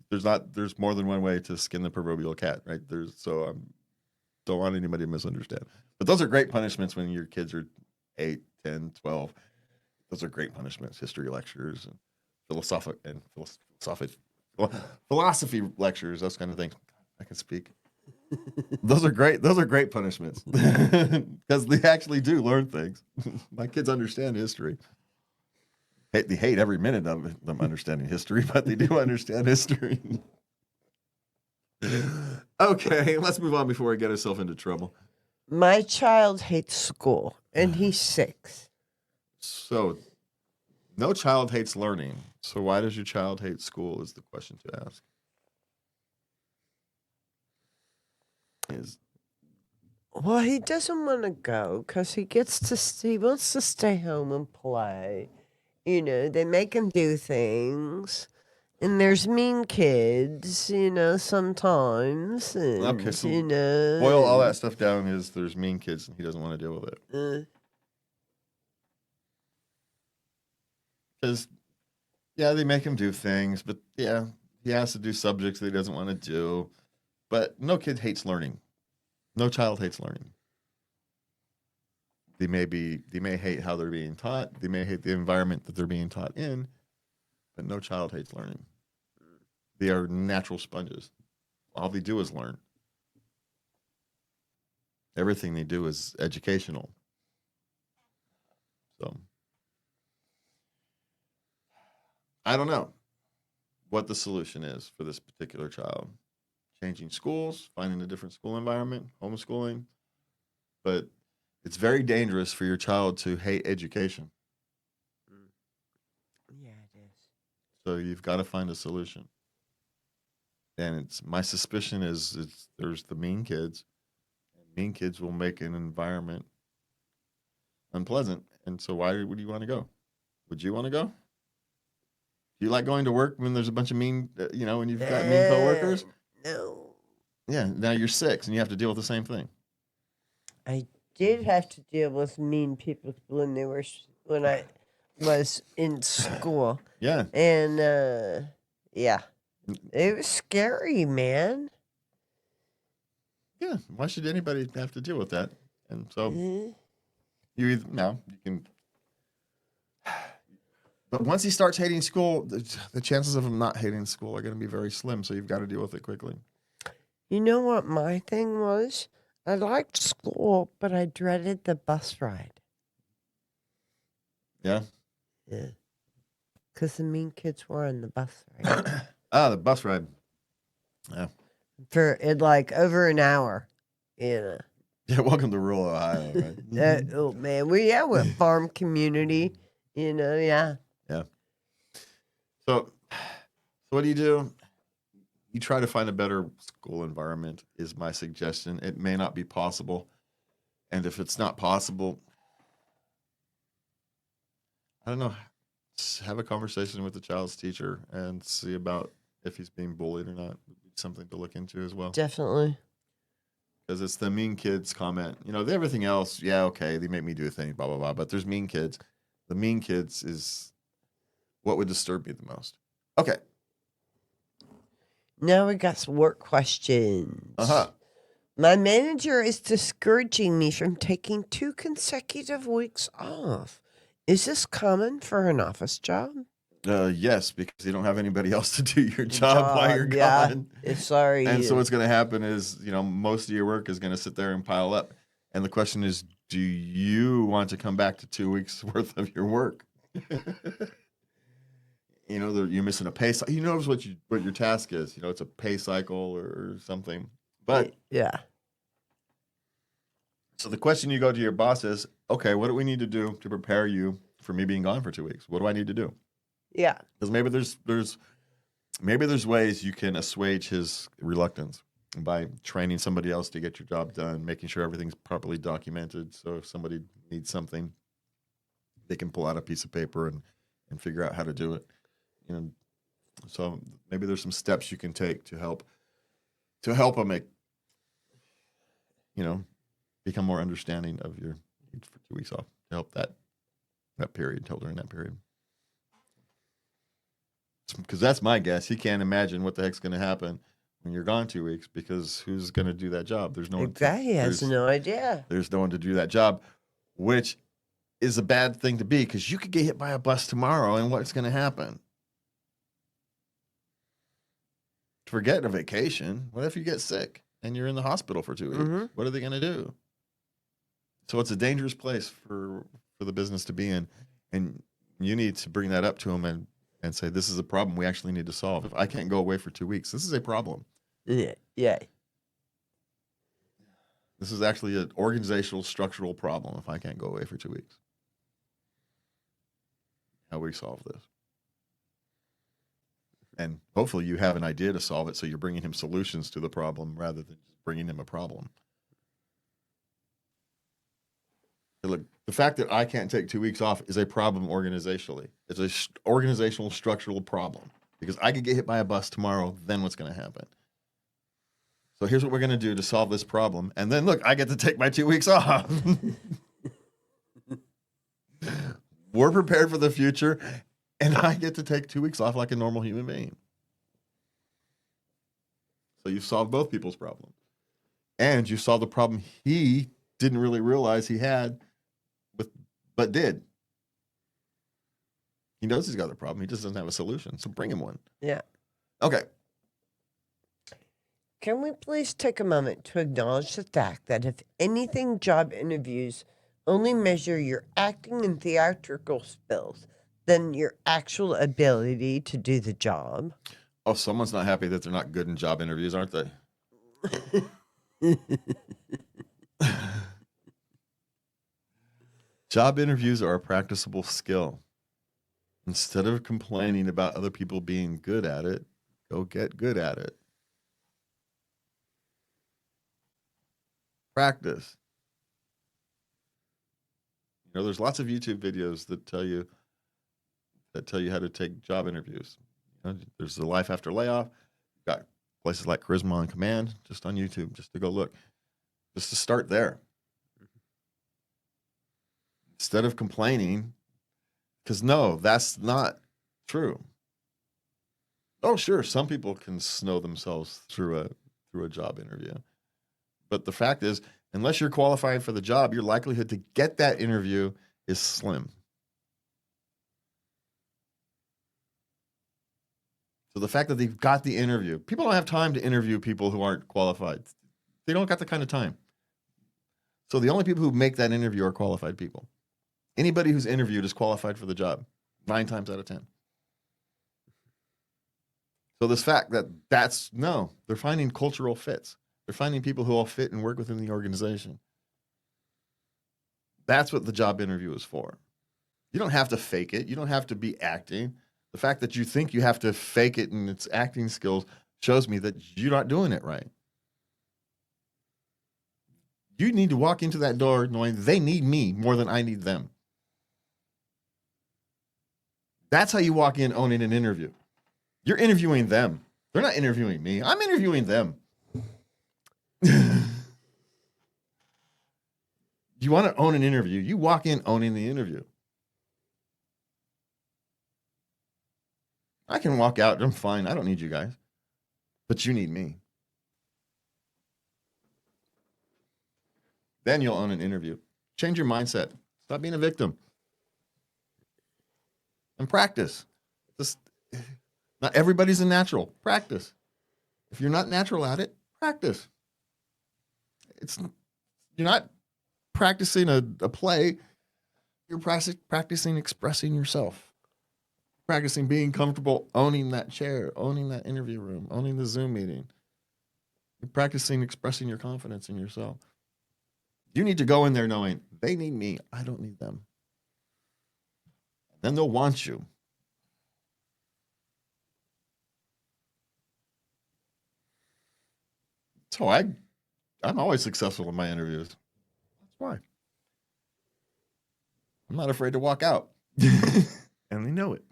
There's more than one way to skin the proverbial cat, right? Don't want anybody to misunderstand. But those are great punishments when your kids are 8, 10, 12. Those are great punishments. History lectures and philosophy lectures, those kind of things. I can speak. Those are great. Those are great punishments because they actually do learn things. My kids understand history. They hate every minute of them understanding history, but they do understand history. Okay, let's move on before we get ourselves into trouble. My child hates school, and he's 6. So, no child hates learning. So, why does your child hate school? Is the question to ask. Well, he doesn't want to go because he wants to stay home and play. They make him do things. And there's mean kids, sometimes. And, Okay, so boil all that stuff down is there's mean kids and he doesn't want to deal with it. Because, they make him do things, but he has to do subjects that he doesn't want to do. But no kid hates learning. No child hates learning. They may hate how they're being taught. They may hate the environment that they're being taught in, but no child hates learning. They are natural sponges. All they do is learn. Everything they do is educational. So, I don't know what the solution is for this particular child. Changing schools, finding a different school environment, homeschooling. But it's very dangerous for your child to hate education. Yeah, it is. So you've got to find a solution. And my suspicion is there's the mean kids. Mean kids will make an environment unpleasant. And so would you want to go? Would you want to go? Do you like going to work when there's a bunch of mean, when you've got mean coworkers? No. Yeah, now you're 6 and you have to deal with the same thing. I did have to deal with mean people when I was in school. Yeah. And it was scary, man. Yeah, why should anybody have to deal with that? And so you can. But once he starts hating school, the chances of him not hating school are going to be very slim. So you've got to deal with it quickly. You know what my thing was? I liked school, but I dreaded the bus ride. Yeah. Yeah. Because the mean kids were on the bus ride. The bus ride. Yeah. For over an hour. Yeah, welcome to rural Ohio, right? Oh man, we're a farm community, yeah. Yeah. So what do? You try to find a better school environment is my suggestion. It may not be possible. And if it's not possible, I don't know, have a conversation with the child's teacher and see about if he's being bullied or not. Something to look into as well. Definitely. Because it's the mean kids comment. Everything else, yeah, okay, they make me do things, blah, blah, blah. But there's mean kids. The mean kids is what would disturb me the most. Okay. Now we got some work questions. Uh-huh. My manager is discouraging me from taking 2 consecutive weeks off. Is this common for an office job? Yes, because you don't have anybody else to do your job while you're yeah. gone. Sorry. And so what's going to happen is, most of your work is going to sit there and pile up. And the question is, do you want to come back to 2 weeks worth of your work? You're missing a pay cycle. You know what your task is. It's a pay cycle or something. But yeah. So the question you go to your boss is, okay, what do we need to do to prepare you for me being gone for 2 weeks? What do I need to do? Yeah. Because maybe there's ways you can assuage his reluctance by training somebody else to get your job done, making sure everything's properly documented. So if somebody needs something, they can pull out a piece of paper and figure out how to do it. So maybe there's some steps you can take to help them make, become more understanding of your need for 2 weeks off to help that period, during that period. Because that's my guess. He can't imagine what the heck's going to happen when you're gone 2 weeks, because who's going to do that job? There's no one. Exactly. He has no idea. There's no one to do that job, which is a bad thing to be, because you could get hit by a bus tomorrow, and what's going to happen? Forget a vacation. What if you get sick and you're in the hospital for 2 weeks? Mm-hmm. What are they going to do? So it's a dangerous place for the business to be in, and you need to bring that up to them and say, this is a problem we actually need to solve. If I can't go away for 2 weeks, this is a problem. Yeah. Yeah. This is actually an organizational, structural problem if I can't go away for 2 weeks. How we solve this? And hopefully you have an idea to solve it, so you're bringing him solutions to the problem rather than just bringing him a problem. Look, the fact that I can't take 2 weeks off is a problem organizationally. It's an organizational, structural problem, because I could get hit by a bus tomorrow. Then what's going to happen? So here's what we're going to do to solve this problem. And then, look, I get to take my 2 weeks off. We're prepared for the future, and I get to take 2 weeks off like a normal human being. So you solved both people's problems. And you solved the problem he didn't really realize he had, but did. He knows he's got a problem. He just doesn't have a solution. So bring him one. Yeah. Okay. Can we please take a moment to acknowledge the fact that, if anything, job interviews only measure your acting and theatrical skills than your actual ability to do the job? Oh, someone's not happy that they're not good in job interviews, aren't they? Job interviews are a practicable skill. Instead of complaining about other people being good at it, go get good at it. Practice. There's lots of YouTube videos that tell you how to take job interviews. There's the Life After Layoff. You've got places like Charisma on Command, just on YouTube, just to go look. Just to start there. Instead of complaining, because no, that's not true. Oh, sure, some people can snow themselves through a job interview. But the fact is, unless you're qualified for the job, your likelihood to get that interview is slim. So the fact that they've got the interview, people don't have time to interview people who aren't qualified. They don't got the kind of time. So the only people who make that interview are qualified people. Anybody who's interviewed is qualified for the job, 9 times out of 10. So this fact they're finding cultural fits. They're finding people who all fit and work within the organization. That's what the job interview is for. You don't have to fake it. You don't have to be acting. The fact that you think you have to fake it and its acting skills shows me that you're not doing it right. You need to walk into that door knowing they need me more than I need them. That's how you walk in owning an interview. You're interviewing them. They're not interviewing me. I'm interviewing them. You want to own an interview, you walk in owning the interview. I can walk out, I'm fine. I don't need you guys. But you need me. Then you'll own an interview. Change your mindset. Stop being a victim. And practice. Not everybody's a natural. Practice. If you're not natural at it, practice. You're not practicing a play. You're practicing expressing yourself. Practicing being comfortable owning that chair, owning that interview room, owning the Zoom meeting. You're practicing expressing your confidence in yourself. You need to go in there knowing they need me. I don't need them. Then they'll want you. So I'm always successful in my interviews. That's why. I'm not afraid to walk out. And they know it.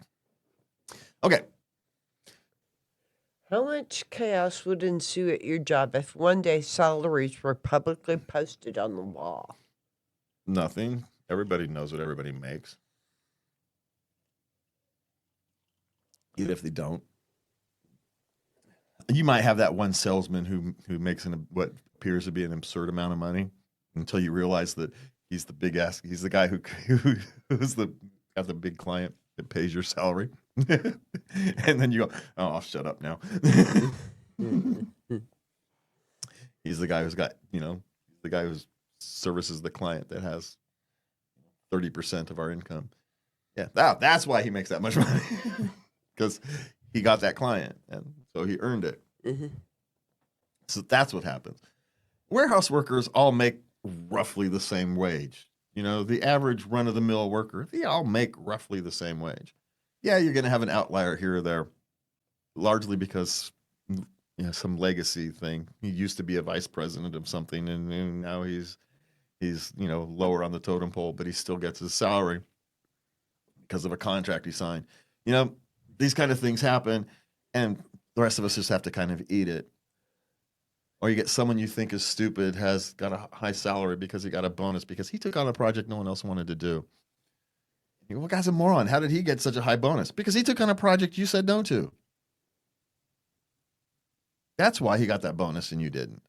Okay. How much chaos would ensue at your job if one day salaries were publicly posted on the wall? Nothing. Everybody knows what everybody makes. Even if they don't. You might have that one salesman who makes what appears to be an absurd amount of money until you realize that he's the big ass. He's the guy who's got the big client that pays your salary. And then you go, oh, I'll shut up now. He's the guy who's got, the guy who services the client that has 30% of our income. Yeah, that's why he makes that much money. Because he got that client, and so he earned it. Mm-hmm. So that's what happens. Warehouse workers all make roughly the same wage. The average run-of-the-mill worker, they all make roughly the same wage. Yeah, you're going to have an outlier here or there, largely because some legacy thing. He used to be a vice president of something, and now he's lower on the totem pole, but he still gets his salary because of a contract he signed. These kind of things happen, and the rest of us just have to kind of eat it. Or you get someone you think is stupid, has got a high salary because he got a bonus because he took on a project no one else wanted to do. You go, well, guy's a moron. How did he get such a high bonus? Because he took on a project you said no to. That's why he got that bonus and you didn't.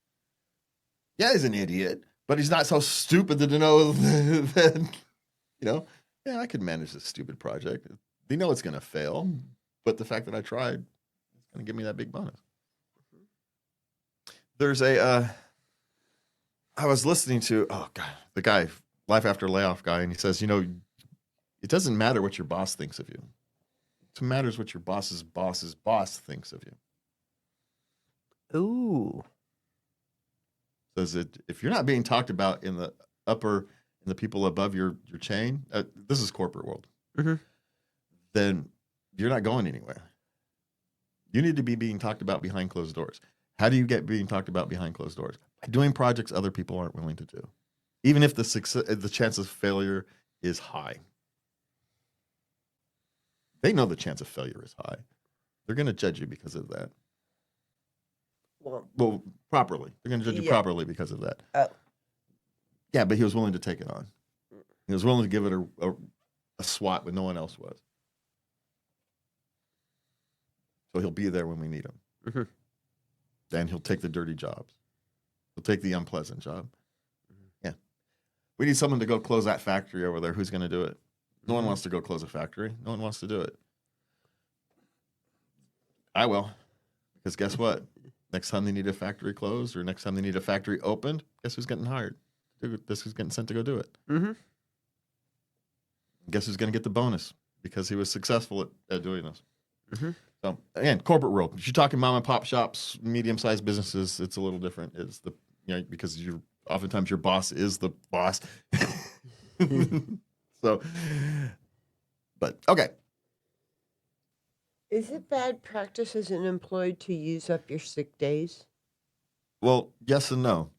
Yeah, he's an idiot, but he's not so stupid to know that, yeah, I could manage this stupid project. They know it's going to fail, but the fact that I tried is going to give me that big bonus. There's I was listening to, the guy, Life After Layoff guy, and he says, it doesn't matter what your boss thinks of you. It matters what your boss's boss thinks of you. Ooh. Says that if you're not being talked about in the people above your chain, this is corporate world, then you're not going anywhere. You need to be being talked about behind closed doors. How do you get being talked about behind closed doors? By doing projects other people aren't willing to do, even if the chance of failure is high. They know the chance of failure is high. They're going to judge you because of that. Well, properly. They're going to judge you properly because of that. Yeah, but he was willing to take it on. He was willing to give it a swat when no one else was. So he'll be there when we need him. Mm-hmm. Then he'll take the dirty jobs. He'll take the unpleasant job. Yeah. We need someone to go close that factory over there. Who's going to do it? No one wants to go close a factory. No one wants to do it. I will. Because guess what? Next time they need a factory closed or next time they need a factory opened, guess who's getting hired? This who's getting sent to go do it. Mm-hmm. Guess who's going to get the bonus? Because he was successful at doing this. Mm-hmm. So, again, corporate world. If you're talking mom and pop shops, medium-sized businesses, it's a little different. It's because oftentimes your boss is the boss. So, but okay. Is it bad practice as an employee to use up your sick days? Well, yes and no.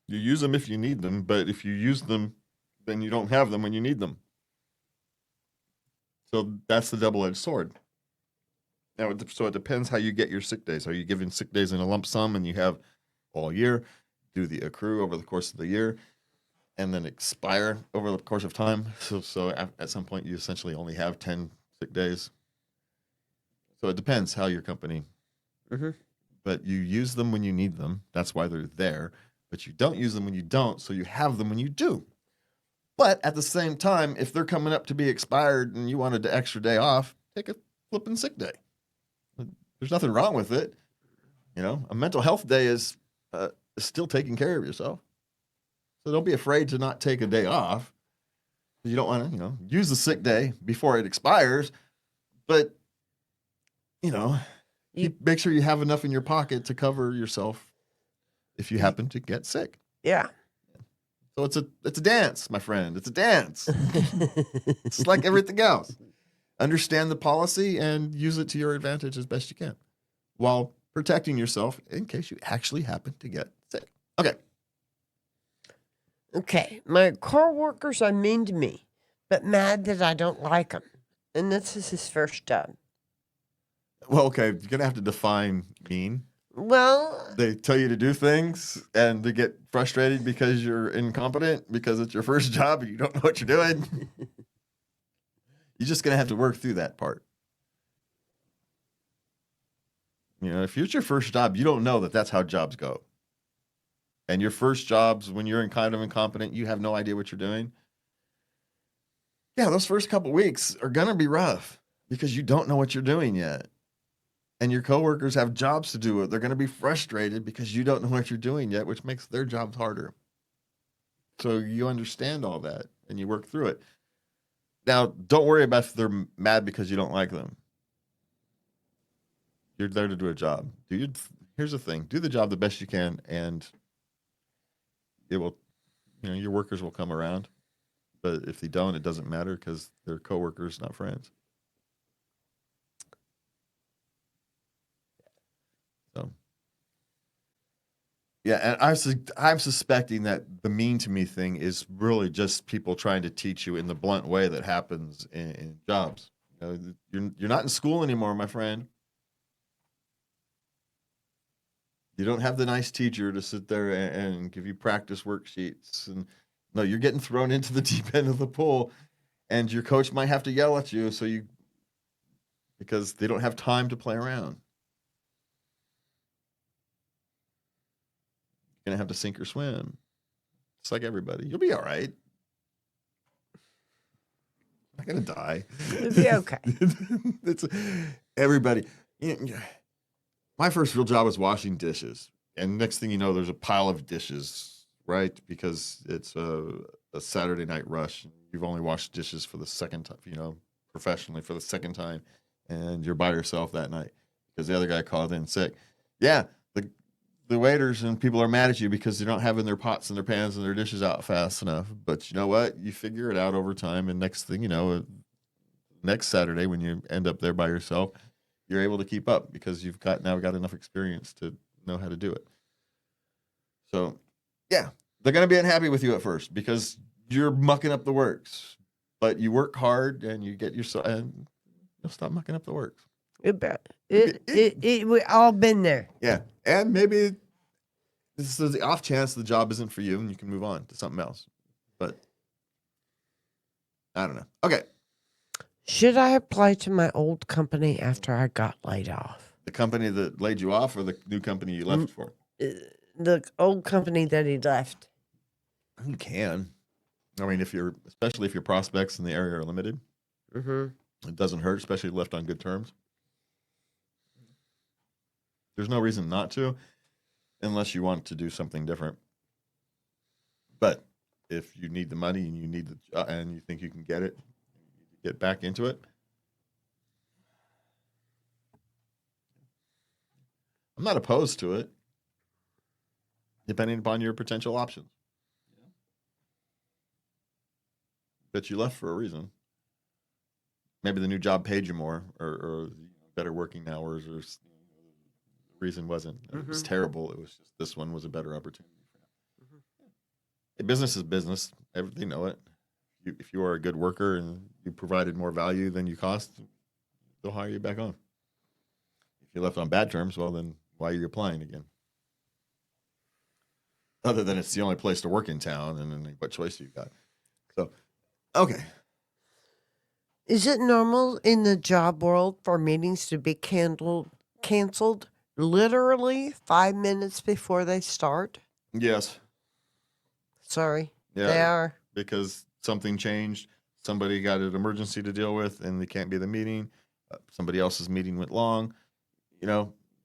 You use them if you need them, but if you use them, then you don't have them when you need them. So that's the double-edged sword. Now, so it depends how you get your sick days. Are you giving sick days in a lump sum and you have all year? Do the accrue over the course of the year and then expire over the course of time? So at some point, you essentially only have 10 sick days. So it depends how your company, but you use them when you need them. That's why they're there. But you don't use them when you don't. So you have them when you do. But at the same time, if they're coming up to be expired and you wanted an extra day off, take a flipping sick day. There's nothing wrong with it. You know, a mental health day is still taking care of yourself. So don't be afraid to not take a day off. You don't want to, use the sick day before it expires. But, make sure you have enough in your pocket to cover yourself if you happen to get sick. Yeah. So it's a dance, my friend. It's a dance. It's like everything else. Understand the policy and use it to your advantage as best you can while protecting yourself in case you actually happen to get sick. Okay. Okay. My coworkers are mean to me, but mad that I don't like them. And this is his first job. Well, okay. You're going to have to define mean. Well, They tell you to do things and they get frustrated because you're incompetent because it's your first job and you don't know what you're doing. You're just going to have to work through that part. If it's your first job, you don't know that that's how jobs go. And your first jobs, when you're kind of incompetent, you have no idea what you're doing. Yeah, those first couple weeks are going to be rough because you don't know what you're doing yet. And your coworkers have jobs to do. They're going to be frustrated because you don't know what you're doing yet, which makes their jobs harder. So you understand all that and you work through it. Now, don't worry about if they're mad because you don't like them. You're there to do a job. Here's the thing. Do the job the best you can, and it will, your workers will come around. But if they don't, it doesn't matter because they're coworkers, not friends. So, yeah, and I'm suspecting that the mean to me thing is really just people trying to teach you in the blunt way that happens in jobs. You're not in school anymore, my friend. You don't have the nice teacher to sit there and give you practice worksheets. And no, you're getting thrown into the deep end of the pool, and your coach might have to yell at you because they don't have time to play around. You're gonna have to sink or swim. It's like everybody. You'll be all right. I'm not gonna die. it'll be okay. It's everybody. My first real job was washing dishes, and next thing you know, there's a pile of dishes, right? Because it's a Saturday night rush. You've only washed dishes for the second time, professionally for the second time, and you're by yourself that night because the other guy called in sick. Yeah, the waiters and people are mad at you because they're not having their pots and their pans and their dishes out fast enough. But you know what? You figure it out over time, and next thing you know, next Saturday when you end up there by yourself, you're able to keep up because you've now got enough experience to know how to do it. So, yeah, they're going to be unhappy with you at first because you're mucking up the works, but you work hard and you get yourself, and you'll stop mucking up the works. We all been there. Yeah, and maybe this is the off chance the job isn't for you and you can move on to something else. But I don't know. Okay. Should I apply to my old company after I got laid off? The company that laid you off or the new company you left for? The old company that he left. You can. I mean, especially if your prospects in the area are limited, it doesn't hurt, especially left on good terms. There's no reason not to, unless you want to do something different. But if you need the money and you need and you think you can get it, get back into it. I'm not opposed to it, depending upon your potential options. but you left for a reason. Maybe the new job paid you more, or better working hours, or the reason wasn't it was terrible. It was just this one was a better opportunity. Business is business. They know it. If you are a good worker and you provided more value than you cost, they'll hire you back on. If you left on bad terms, well, then why are you applying again? Other than it's the only place to work in town, and then what choice do you got? So, okay. Is it normal in the job world for meetings to be canceled literally 5 minutes before they start? Yes. Sorry. Yeah. They are. Because something changed. Somebody got an emergency to deal with, and they can't be at the meeting. Somebody else's meeting went long.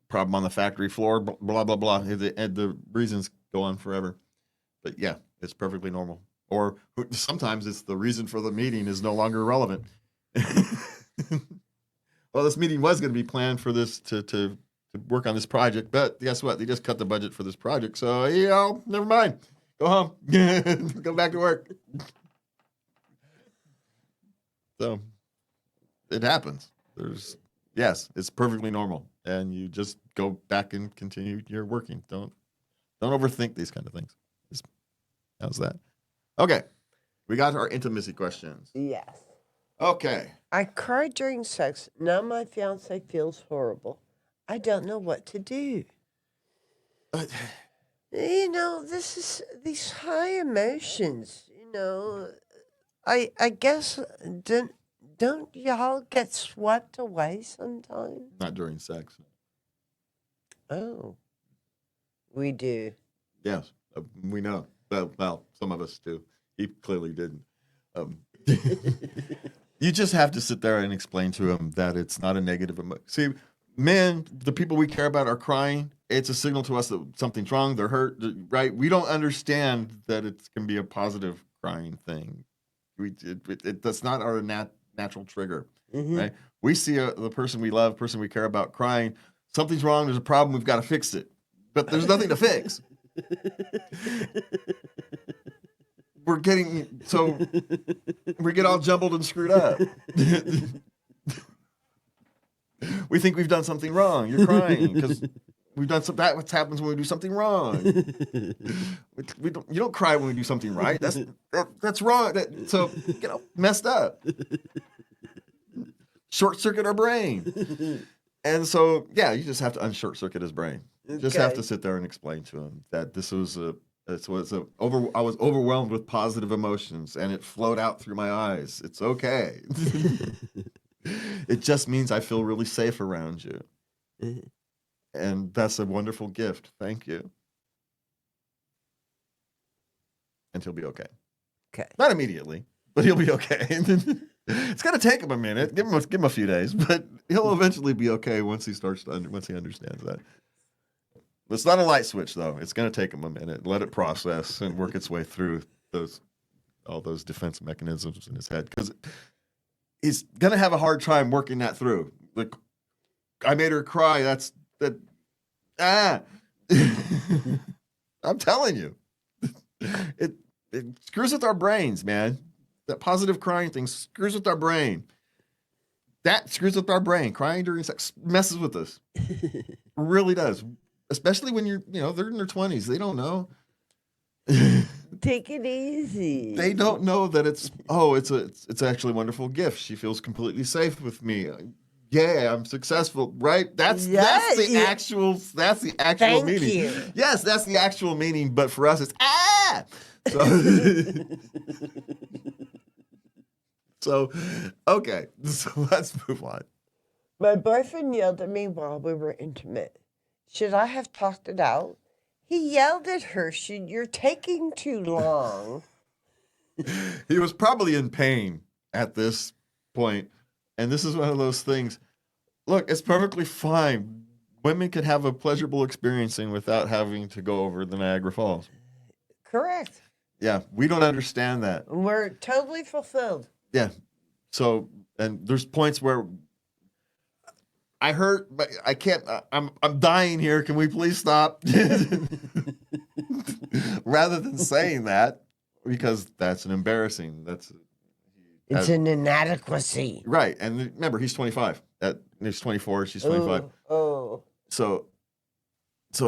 Problem on the factory floor, blah, blah, blah. The reasons go on forever. But yeah, it's perfectly normal. Or sometimes it's the reason for the meeting is no longer relevant. Well, this meeting was going to be planned for this to work on this project, but guess what? They just cut the budget for this project. So, never mind. Go home. Go back to work. So it happens. Yes, it's perfectly normal. And you just go back and continue your working. Don't overthink these kind of things. How's that? Okay. We got our intimacy questions. Yes. Okay. I cried during sex. Now my fiance feels horrible. I don't know what to do. This is these high emotions. I guess don't y'all get swept away sometimes? Not during sex. Oh, we do. Yes, we know. Well, some of us do. He clearly didn't. You just have to sit there and explain to him that it's not a negative emotion. See, men, the people we care about are crying. It's a signal to us that something's wrong. They're hurt, right? We don't understand that it can be a positive crying thing. That's not our natural trigger, right? We see the person we love, person we care about crying. Something's wrong. There's a problem. We've got to fix it. But there's nothing to fix. We get all jumbled and screwed up. We think we've done something wrong. You're crying because we've done something. That's what happens when we do something wrong. You don't cry when we do something right. That's wrong. So messed up. Short circuit our brain. And so you just have to unshort circuit his brain. You just have to sit there and explain to him that this was I was overwhelmed with positive emotions, and it flowed out through my eyes. It's okay. It just means I feel really safe around you. And that's a wonderful gift. Thank you. And he'll be okay. Okay. Not immediately, but he'll be okay. It's going to take him a minute. Give him a few days, but he'll eventually be okay once he understands that. It's not a light switch, though. It's going to take him a minute. Let it process and work its way through all those defense mechanisms in his head, because he's going to have a hard time working that through. Like, I made her cry. I'm telling you, it screws with our brains, man. That positive crying thing screws with our brain. That screws with our brain. Crying during sex messes with us. Really does. Especially when they're in their 20s. They don't know. Take it easy. They don't know that it's actually a wonderful gift. She feels completely safe with me. Yeah, I'm successful, right? That's the actual Thank meaning. You. Yes, that's the actual meaning, but for us it's So, so okay. So let's move on. My boyfriend yelled at me while we were intimate. Should I have talked it out? He yelled at her, "You're taking too long." He was probably in pain at this point. And this is one of those things. Look, it's perfectly fine. Women can have a pleasurable experiencing without having to go over the Niagara Falls. Correct. Yeah, we don't understand that. We're totally fulfilled. Yeah. So, and there's points where I hurt, but I can't. I'm dying here. Can we please stop? Rather than saying that, because that's an embarrassing. It's an inadequacy. Right. And remember, he's 25. He's 24. She's 25. Oh. So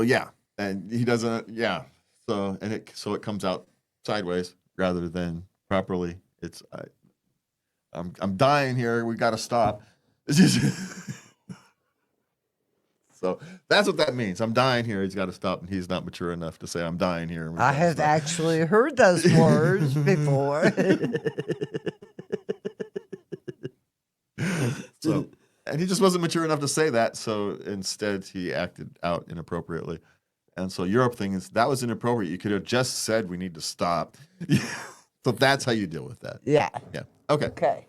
yeah. And he doesn't, yeah. So it comes out sideways rather than properly. I'm dying here. We got to stop. So that's what that means. I'm dying here. He's got to stop, and he's not mature enough to say I'm dying here. I have actually heard those words before. So, and he just wasn't mature enough to say that. So instead, he acted out inappropriately. And so your thing is that was inappropriate. You could have just said we need to stop. So that's how you deal with that. Yeah. Yeah. Okay. Okay.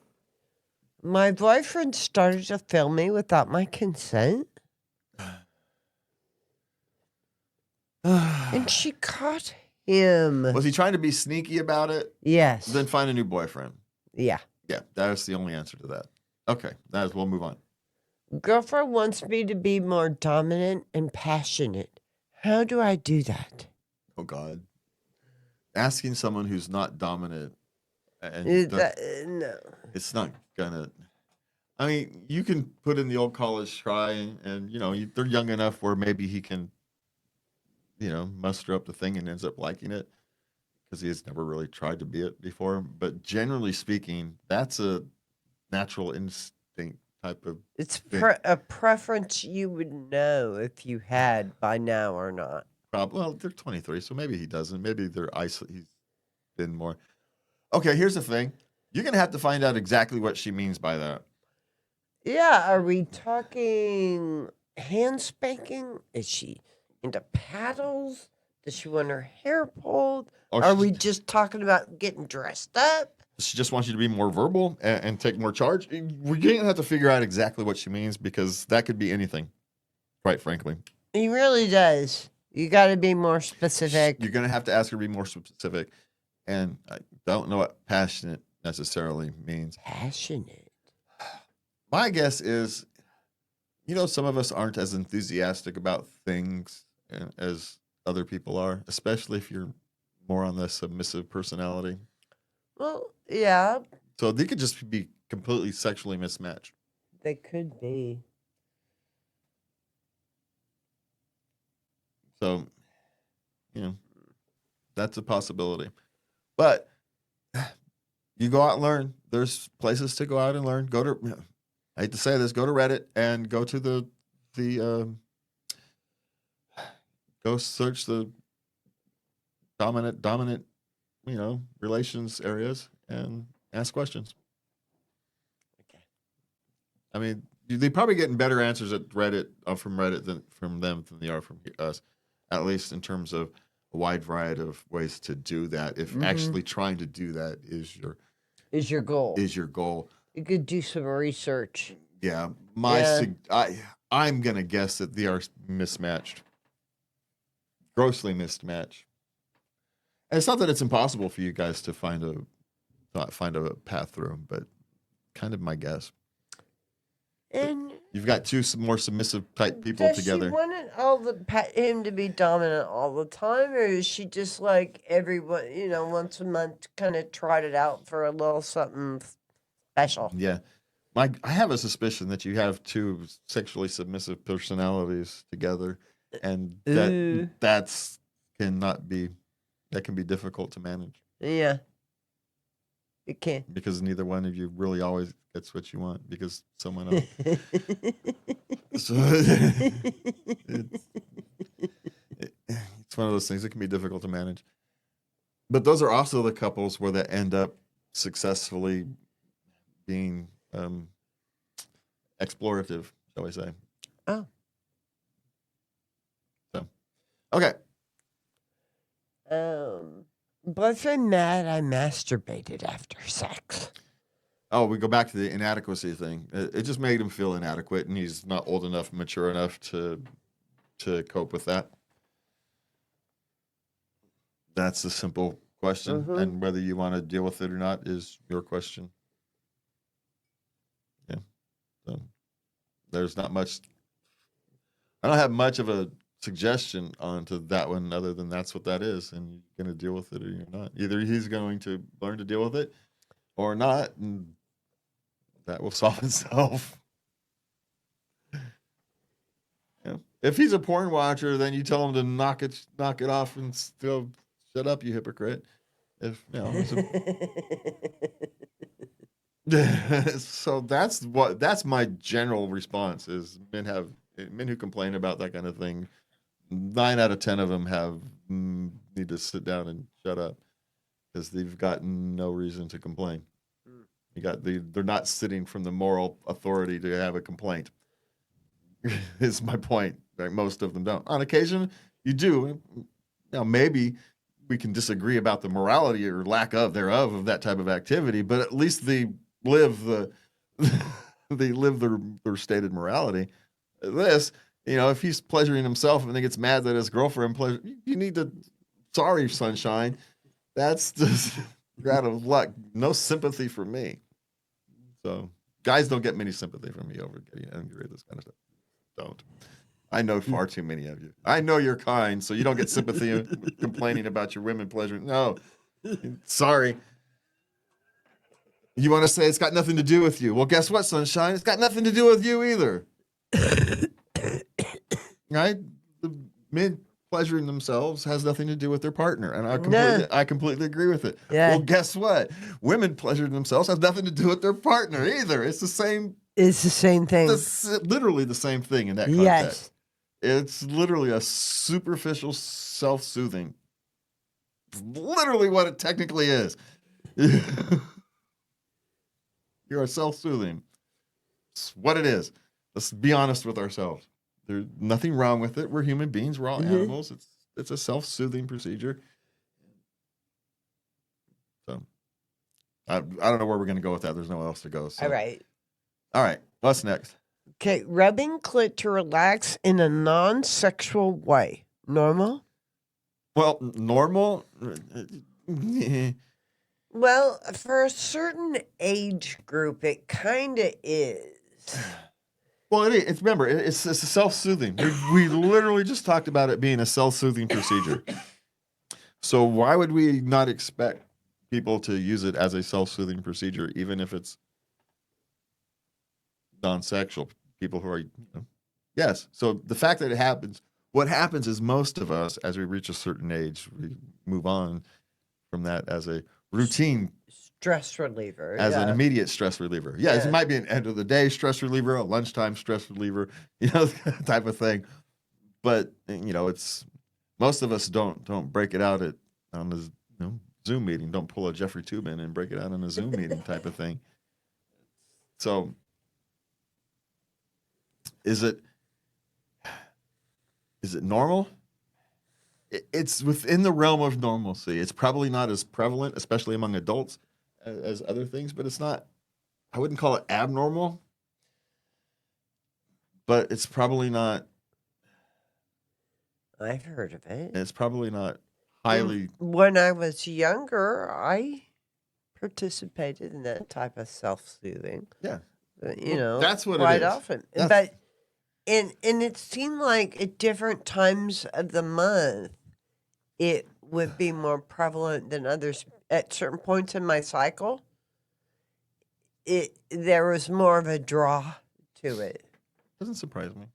My boyfriend started to film me without my consent. And she caught him. Was he trying to be sneaky about it? Yes. Then find a new boyfriend. Yeah. Yeah, that is the only answer to that. Okay, we'll move on. Girlfriend wants me to be more dominant and passionate. How do I do that? Oh God, asking someone who's not dominant and No. it's not gonna. I mean, you can put in the old college try, and they're young enough where maybe he can, muster up the thing and ends up liking it because he has never really tried to be it before. But generally speaking, that's a natural instinct type of. It's a preference you would know if you had by now or not. Well, they're 23, so maybe he doesn't. Maybe he's been more. Okay, here's the thing. You're going to have to find out exactly what she means by that. Yeah, are we talking hand spanking? Is she into paddles? Does she want her hair pulled? Or are we just talking about getting dressed up? She just wants you to be more verbal and take more charge. We're going to have to figure out exactly what she means because that could be anything, quite frankly. He really does. You got to be more specific. You're going to have to ask her to be more specific. And I don't know what passionate necessarily means. Passionate? My guess is, some of us aren't as enthusiastic about things as other people are, especially if you're more on the submissive personality. Well, yeah. So they could just be completely sexually mismatched. They could be. So, that's a possibility. But you go out and learn. There's places to go out and learn. I hate to say this, go to Reddit and go to go search the dominant, relations areas and ask questions. Okay. I mean, they're probably getting better answers at Reddit from Reddit than from them than they are from us, at least in terms of a wide variety of ways to do that. If actually trying to do that is your goal. You could do some research. Yeah, I'm gonna guess that they are mismatched, grossly mismatched. And it's not that it's impossible for you guys to find a path through, but kind of my guess. And you've got two more submissive type people together. Does she want him to be dominant all the time, or is she just like everyone, once a month, kind of tried it out for a little something special? Yeah. I have a suspicion that you have two sexually submissive personalities together, and that can be difficult to manage. Yeah, it can, because neither one of you really always gets what you want because someone else. So it's one of those things that can be difficult to manage. But those are also the couples where they end up successfully being explorative, shall we say. Oh. So, okay. Boyfriend mad I masturbated after sex. Oh, we go back to the inadequacy thing. It just made him feel inadequate, and he's not old enough, mature enough to cope with that. That's a simple question, and whether you want to deal with it or not is your question. Yeah. So there's not much. I don't have much of a suggestion onto that one other than that's what that is, and you're going to deal with it or you're not. Either he's going to learn to deal with it, or not, and that will solve itself. Yeah. If he's a porn watcher, then you tell him to knock it off and still shut up, you hypocrite. If so that's my general response is men who complain about that kind of thing. 9 out of 10 of them need to sit down and shut up because they've got no reason to complain. They're not sitting from the moral authority to have a complaint. Is my point. Right? Most of them don't. On occasion, you do. Now, maybe we can disagree about the morality or lack of thereof of that type of activity, but at least they live their stated morality. This, if he's pleasuring himself and then gets mad that his girlfriend pleasure, you need to. Sorry, sunshine. That's just out of luck. No sympathy for me. So guys don't get many sympathy from me over getting angry at this kind of stuff. Don't. I know far too many of you. I know you're kind, so you don't get sympathy complaining about your women pleasure. No. Sorry. You want to say it's got nothing to do with you. Well, guess what, sunshine? It's got nothing to do with you either. Right? The men pleasuring themselves has nothing to do with their partner. And I completely agree with it. Yeah. Well, guess what? Women pleasuring themselves has nothing to do with their partner either. It's the same. It's the same thing. Literally the same thing in that context. Yes. It's literally a superficial self-soothing. Literally what it technically is. You are self-soothing. It's what it is. Let's be honest with ourselves. There's nothing wrong with it. We're human beings. We're all animals. It's a self-soothing procedure. So I don't know where we're going to go with that. There's nowhere else to go. So. All right. What's next? Okay, rubbing clit to relax in a non-sexual way. Normal? Well, normal? Well, for a certain age group, it kind of is. Well, remember, it's a self-soothing. We literally just talked about it being a self-soothing procedure. So why would we not expect people to use it as a self-soothing procedure, even if it's non-sexual? People who are, yes. So the fact that it happens, what happens is most of us, as we reach a certain age, we move on from that as a routine stress reliever, as an immediate stress reliever. Yes, it might be an end of the day stress reliever, a lunchtime stress reliever, type of thing. But it's most of us don't break it out on the Zoom meeting. Don't pull a Jeffrey Tubin and break it out on a Zoom meeting type of thing. So. Is it normal? It's within the realm of normalcy. It's probably not as prevalent, especially among adults, as other things, but it's not, I wouldn't call it abnormal, but it's probably not. I've heard of it. It's probably not highly. When I was younger, I participated in that type of self-soothing. Yeah. That's what quite it is. Often. But and it seemed like at different times of the month, it would be more prevalent than others. At certain points in my cycle, there was more of a draw to it. Doesn't surprise me.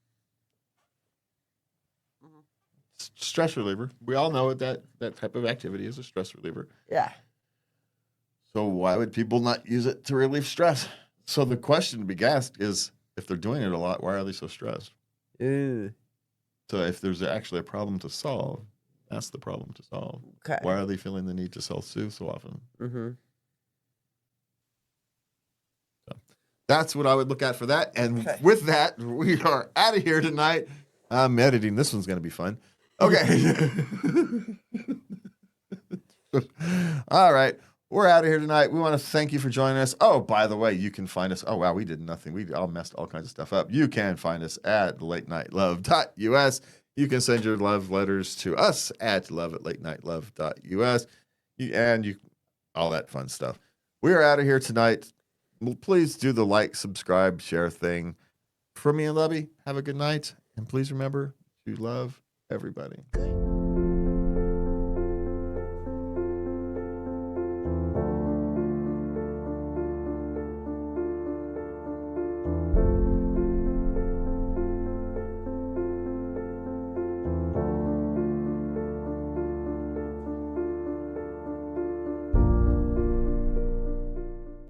Stress reliever. We all know that type of activity is a stress reliever. Yeah. So why would people not use it to relieve stress? So the question to be asked is, if they're doing it a lot, why are they so stressed? Ooh. So if there's actually a problem to solve, that's the problem to solve. Okay. Why are they feeling the need to self-soothe so often? Mm-hmm. So that's what I would look at for that. And with that, we are out of here tonight. I'm editing. This one's going to be fun. Okay. All right. We're out of here tonight. We want to thank you for joining us. Oh, by the way, you can find us. Oh, wow, we did nothing. We all messed all kinds of stuff up. You can find us at latenightLove.us. You can send your love letters to us at love@latenightLove.us. And all that fun stuff. We are out of here tonight. Well, please do the like, subscribe, share thing. For me and Lubby, have a good night. And please remember to love everybody.